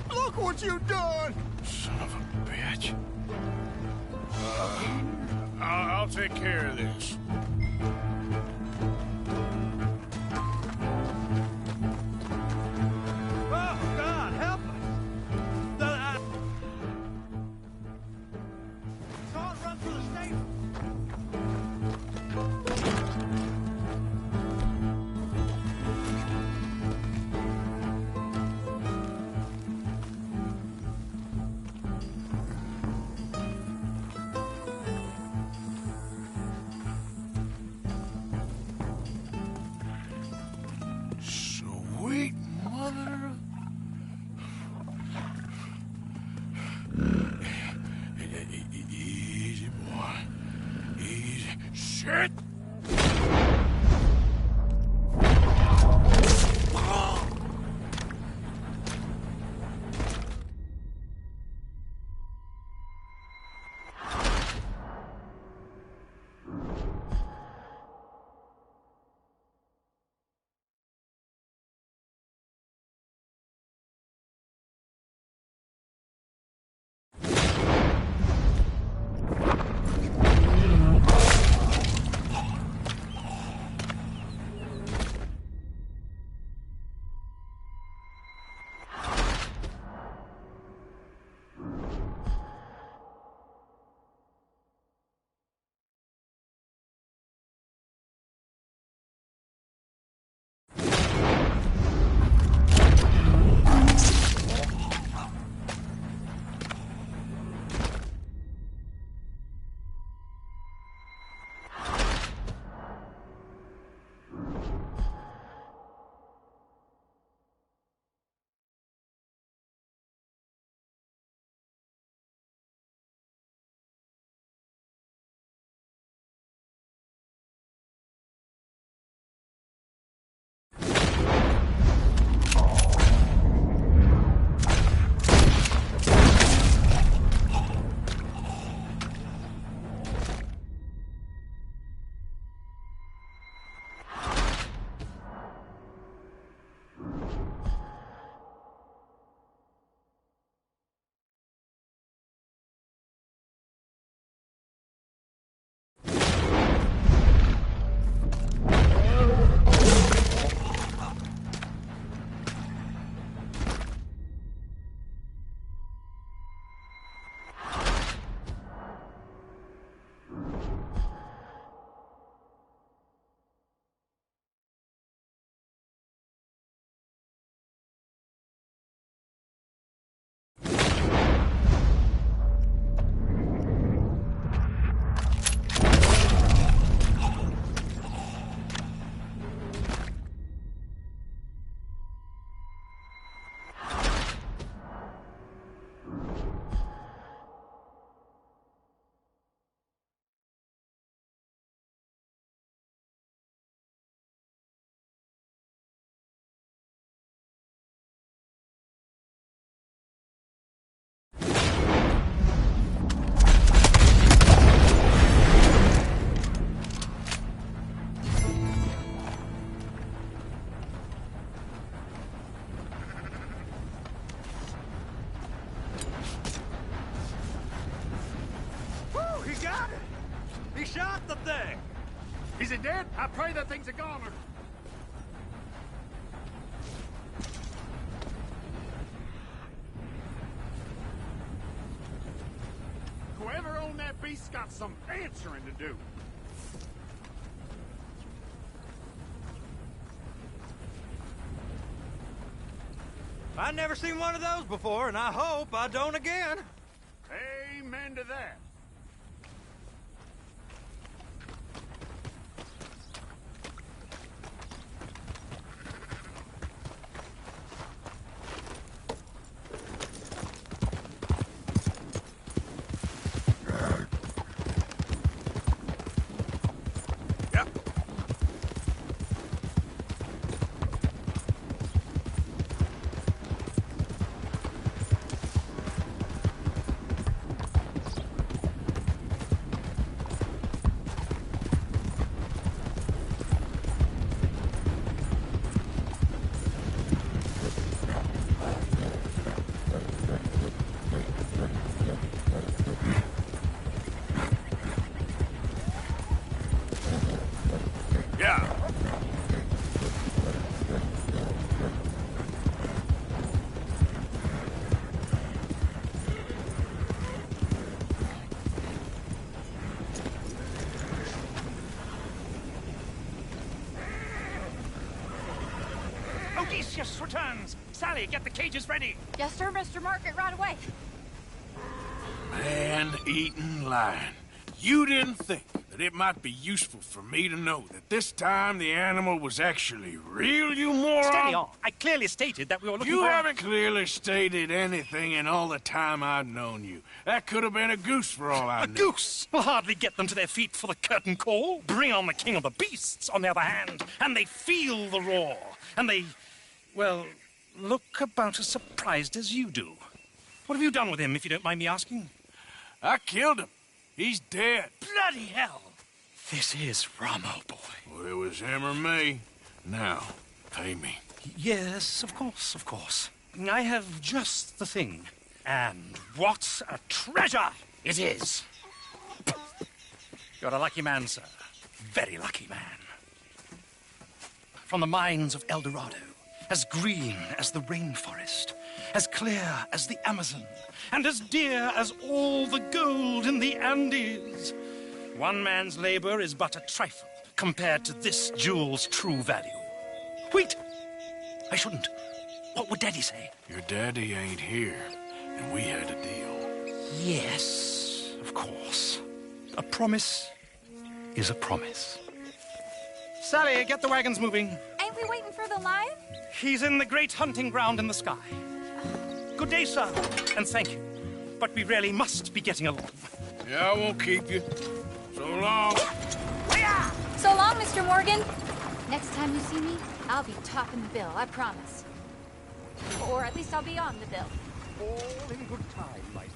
Look what you've done! Son of a bitch. I'll take care of this. Oh, God, help us! Can't run for the stable. shit! Shot the thing! Is it dead? I pray that thing's a goner. Whoever owned that beast's got some answering to do. I've never seen one of those before, and I hope I don't again. Amen to that. Odysseus returns! Sally, get the cages ready! Yes, sir, Mr. Market, right away. Man-eating lion. You didn't think that it might be useful for me to know that this time the animal was actually real, you moron? Steady on. I clearly stated that we were looking You for... haven't clearly stated anything in all the time I've known you. That could have been a goose for all I A knew. goose will hardly get them to their feet for the curtain call. Bring on the king of the beasts, on the other hand, and they feel the roar. And they, well, look about as surprised as you do. What have you done with him, if you don't mind me asking? I killed him. He's dead. Bloody hell! This is Ramo, boy. Well, it was him or me. Now, pay me. Yes, of course, of course. I have just the thing. And what a treasure it is! You're a lucky man, sir. Very lucky man. From the mines of El Dorado, as green as the rainforest, as clear as the Amazon, and as dear as all the gold in the Andes. One man's labor is but a trifle compared to this jewel's true value. Wait! I shouldn't. What would Daddy say? Your daddy ain't here, and we had a deal. Yes, of course. A promise is a promise. Sally, get the wagons moving. Ain't we waiting for the lion? He's in the great hunting ground in the sky. Good day, sir, and thank you. But we really must be getting along. Yeah, I won't keep you. So long. So long, Mr. Morgan. Next time you see me, I'll be topping the bill, I promise. Or at least I'll be on the bill. All in good time, my dear.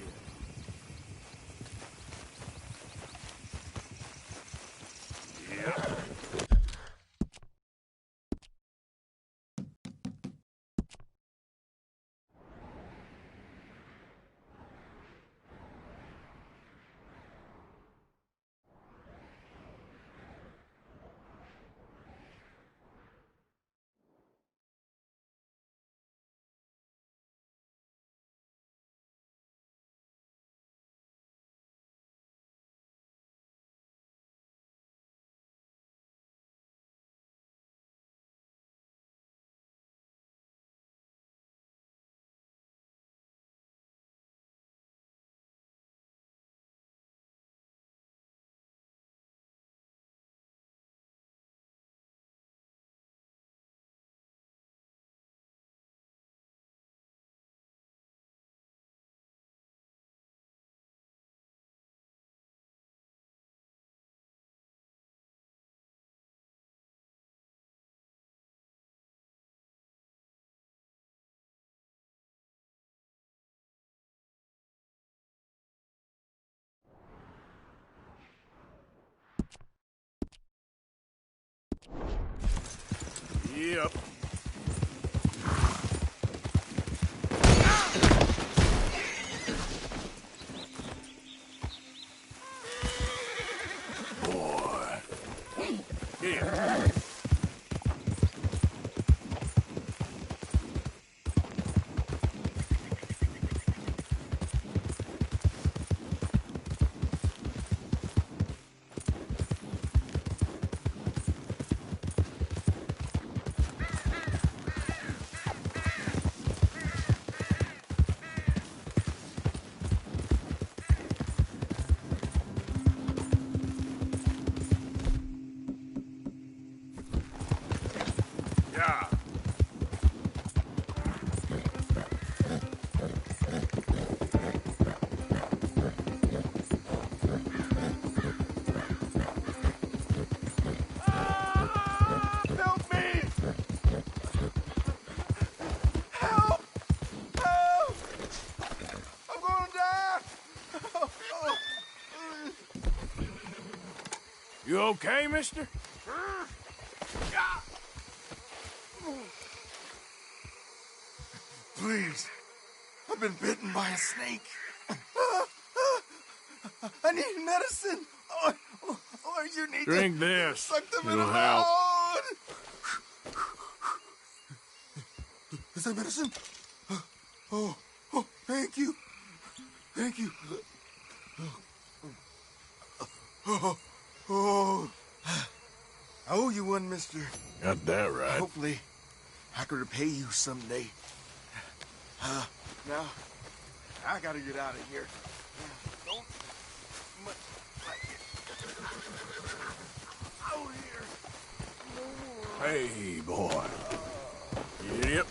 Yep. Boy. Here. Yeah. Help me! Help! Help! I'm gonna die! You okay, mister? Please. I've been bitten by a snake. I need medicine. Or you need Drink to this. suck them in It'll the help. mouth. Is that medicine? Oh, thank you. Thank you. Oh. I owe you one, mister. Got that right. Hopefully, I could repay you someday. Now, I gotta get out of here. Don't much like it. Hey, boy. Yep.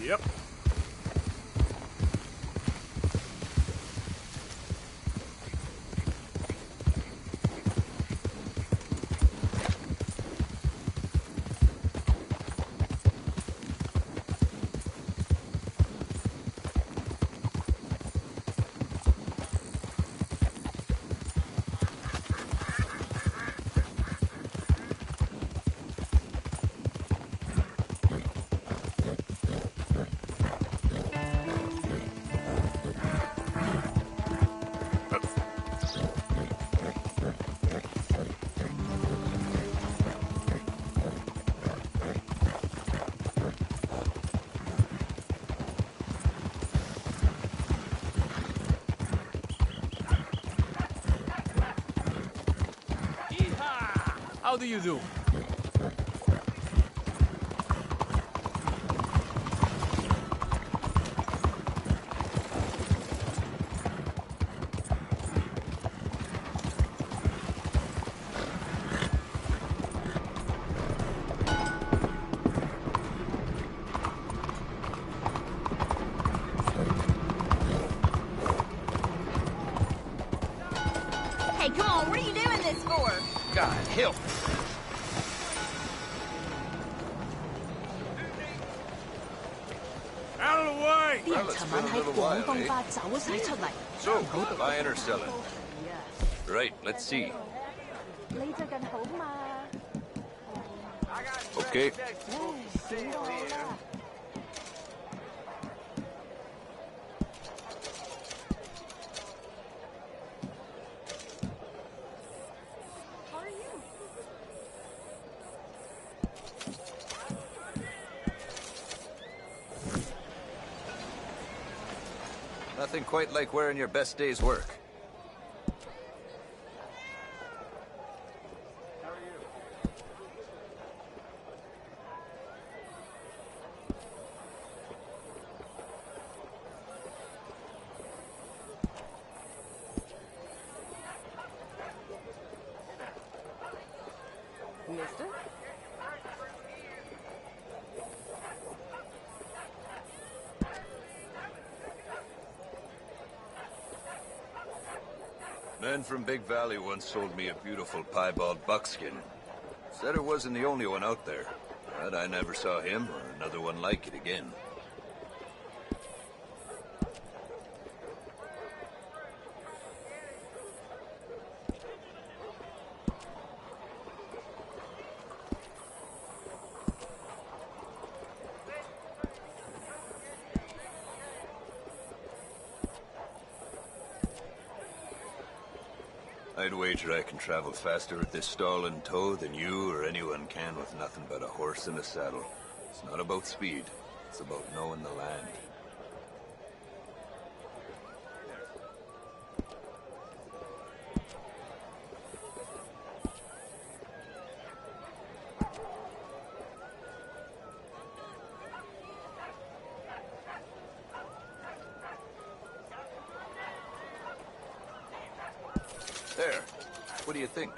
Yep. How do you do? Hey, come on, what are you doing this for? God, help! Out of the way! 啲人尋晚喺廣東巴走晒出嚟。 So, buying or selling? Right, let's see. 你最近好嘛？ Okay. 見到我啦。 Nothing quite like wearing your best day's work. Mister? Man from Big Valley once sold me a beautiful piebald buckskin. Said it wasn't the only one out there, but I never saw him or another one like it again. I'd wager I can travel faster with this stall in tow than you or anyone can with nothing but a horse and a saddle. It's not about speed, it's about knowing the land. There. What do you think?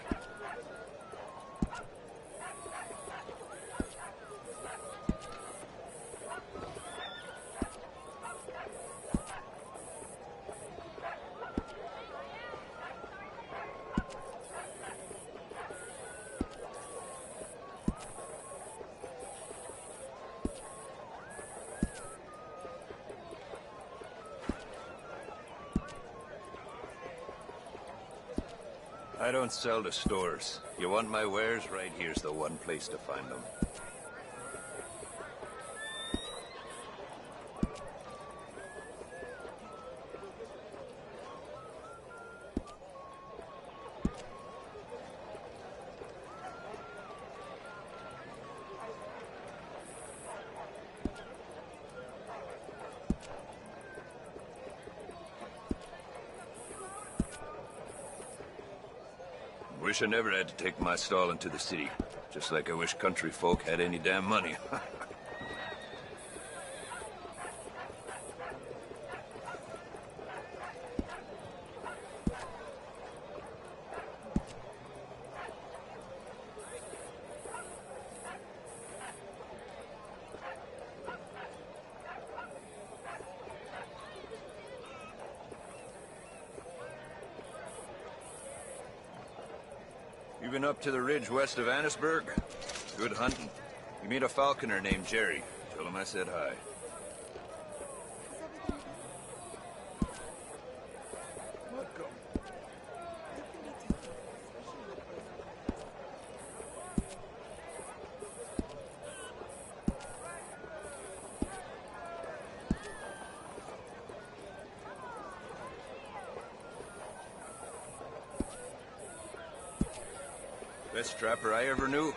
I don't sell to stores. You want my wares? Right here's the one place to find them. Wish I never had to take my stall into the city. Just like I wish country folk had any damn money. You been up to the ridge west of Annisburg? Good hunting. You meet a falconer named Jerry. Tell him I said hi. Best trapper I ever knew.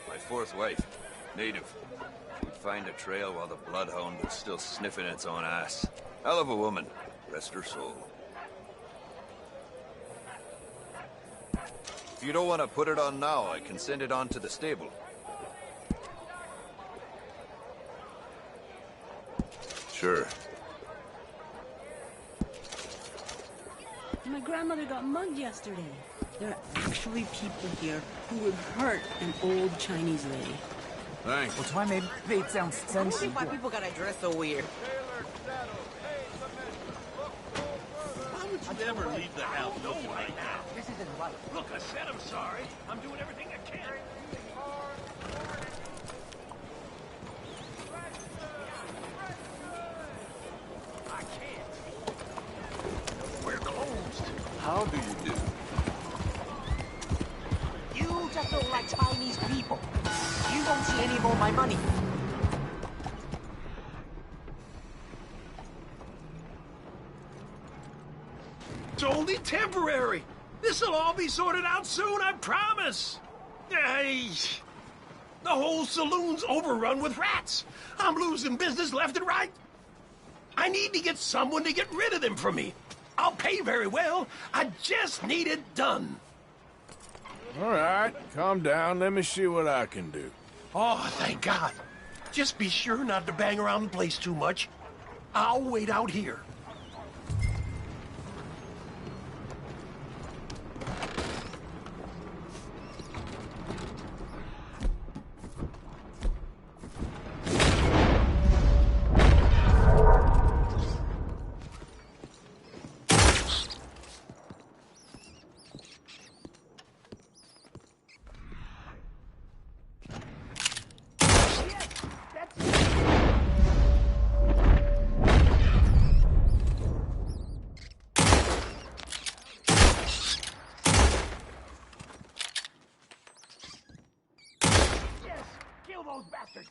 My fourth wife. Native. She'd find a trail while the bloodhound was still sniffing its own ass. Hell of a woman. Rest her soul. If you don't want to put it on now, I can send it on to the stable. Sure. My grandmother got mugged yesterday. There are actually people here who would hurt an old Chinese lady. Thanks. 我从来没被这样珍惜过。 Why people gotta dress so weird? Why would you never leave the house looking like that? This isn't right. Look, I said I'm sorry. I'm doing everything I can. I can't. We're closed. How do you do? You just don't like Chinese people. You won't see any more of my money. It's only temporary. This'll all be sorted out soon, I promise. Hey, the whole saloon's overrun with rats. I'm losing business left and right. I need to get someone to get rid of them for me. I'll pay very well. I just need it done. All right, calm down. Let me see what I can do. Oh, thank God. Just be sure not to bang around the place too much. I'll wait out here. Kill those bastards!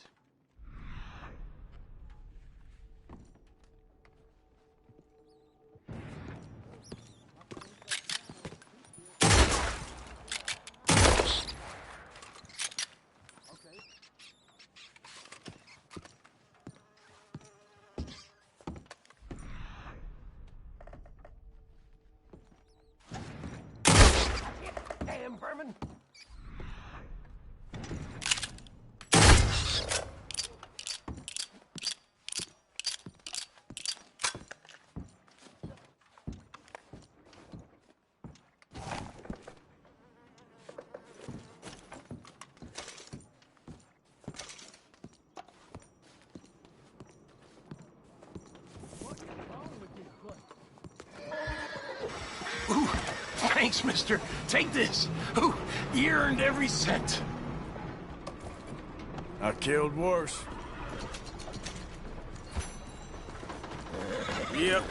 Damn vermin! Ooh, thanks, mister. Take this. Ooh, you earned every cent. I killed worse. Yep.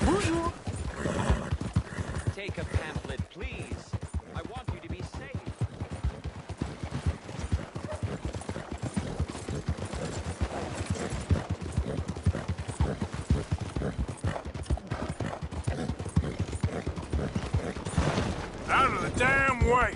Bonjour. Take a pamphlet, please. I want you to be safe. Out of the damn way!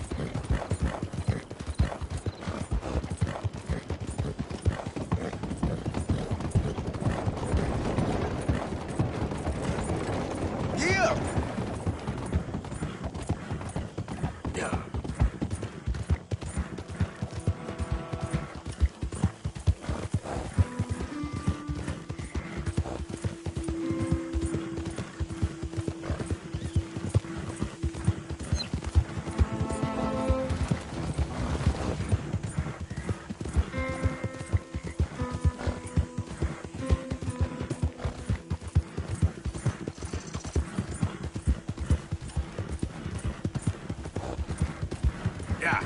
Yeah!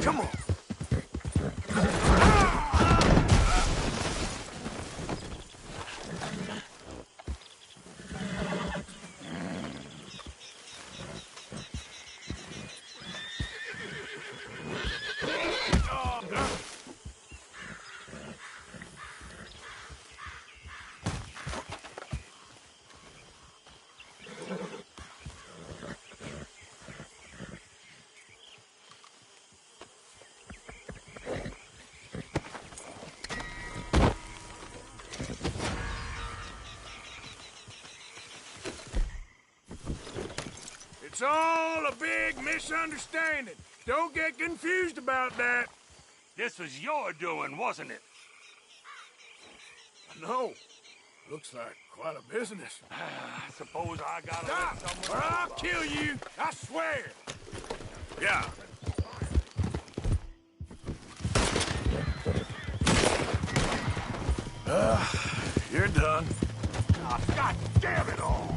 Come on! It's all a big misunderstanding. Don't get confused about that. This was your doing, wasn't it? No. Looks like quite a business. I suppose I gotta Stop, let someone or I'll else kill you. I swear. Yeah. You're done. Oh, God damn it all!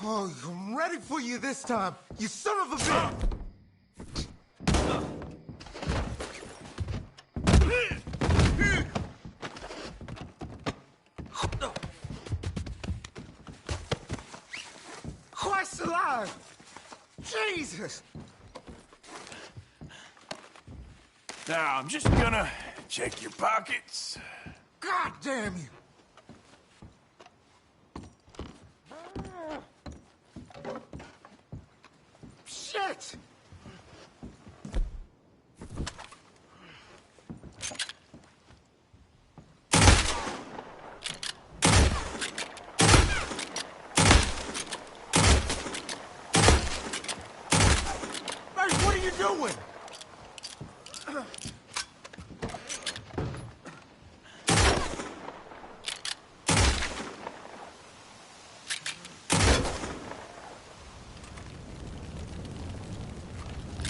Oh, I'm ready for you this time, you son of a bitch! Christ alive! Jesus! Now, I'm just gonna check your pockets. God damn you! Shit! Hey, what are you doing?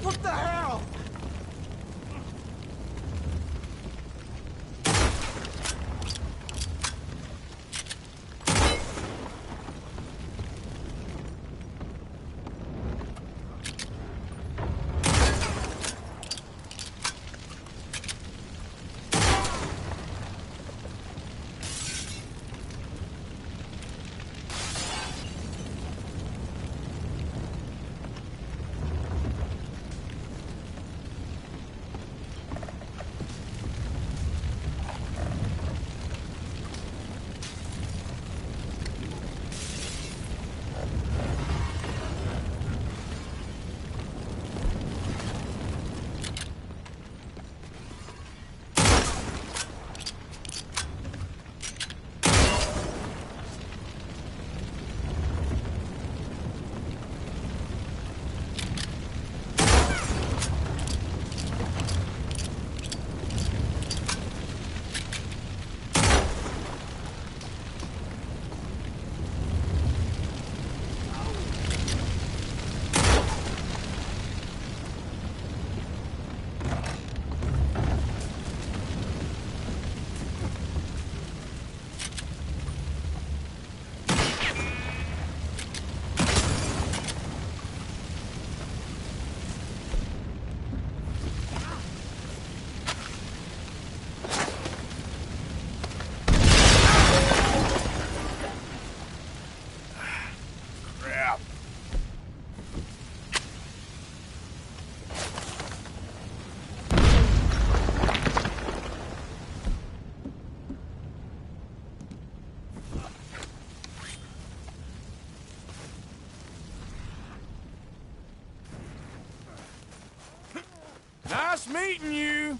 What the hell? Crap. Nice meeting you.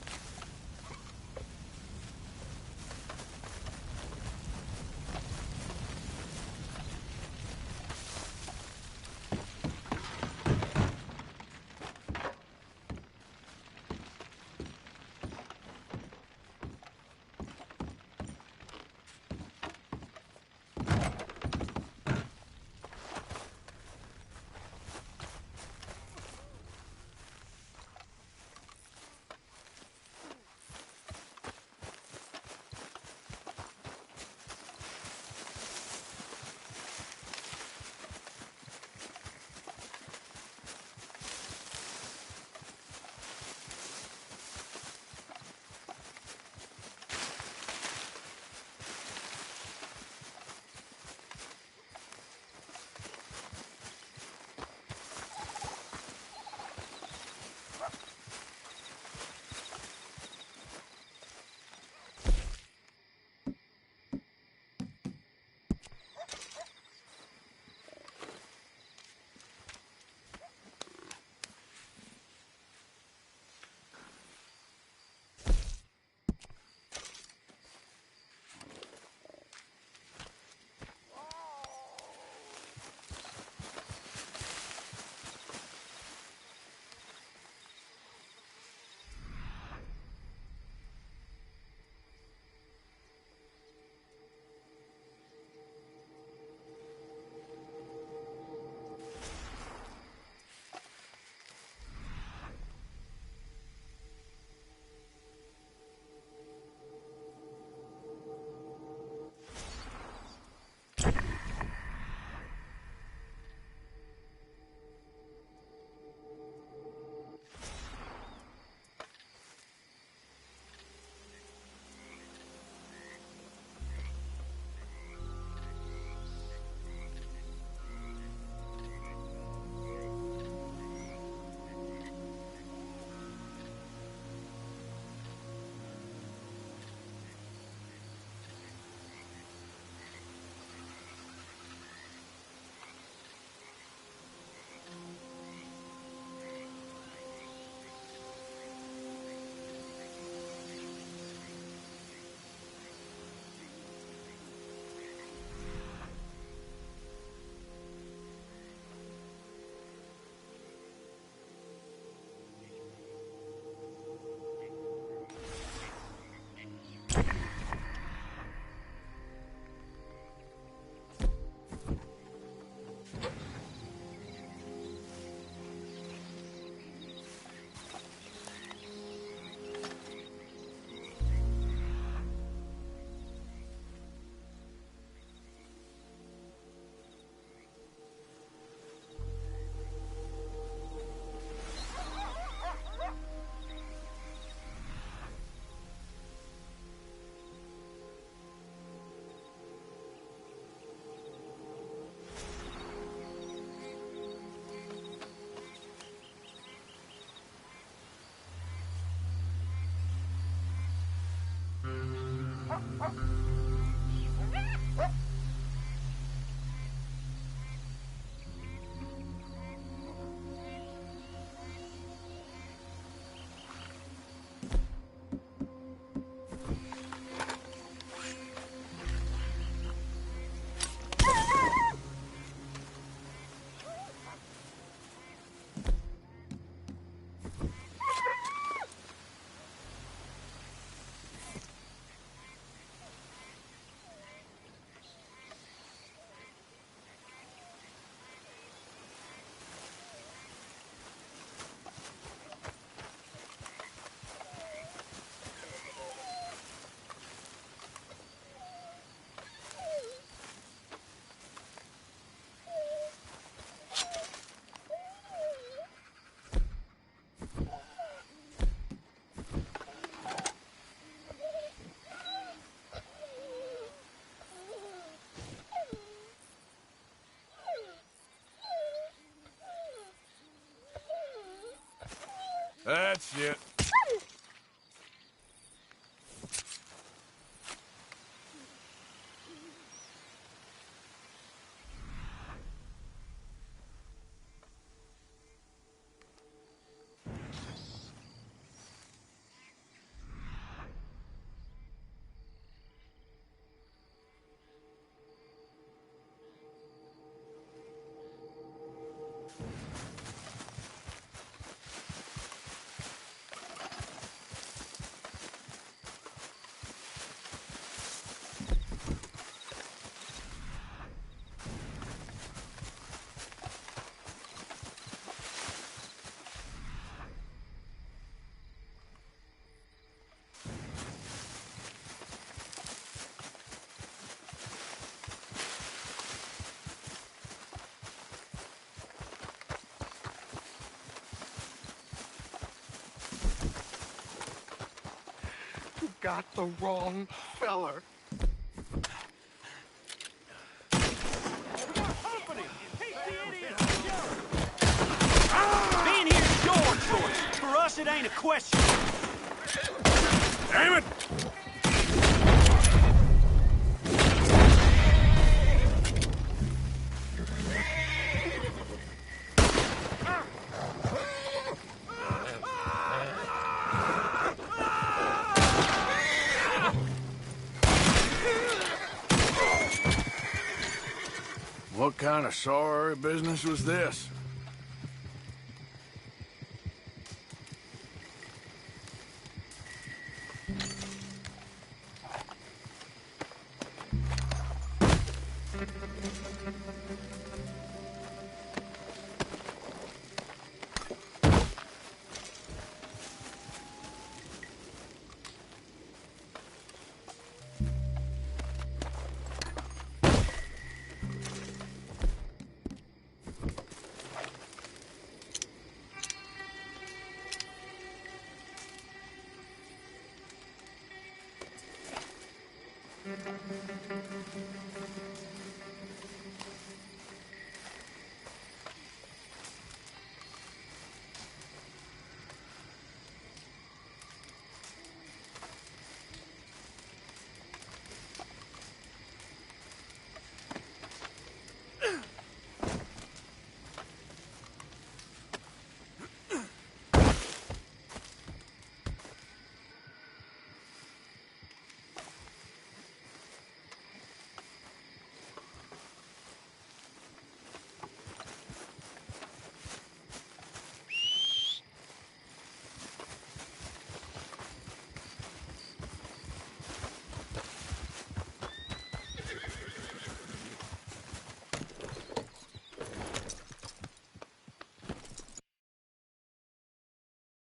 That's it. Got the wrong feller. Being here is your choice. For us, it ain't a question. Damn it! What kind of sorry business was this?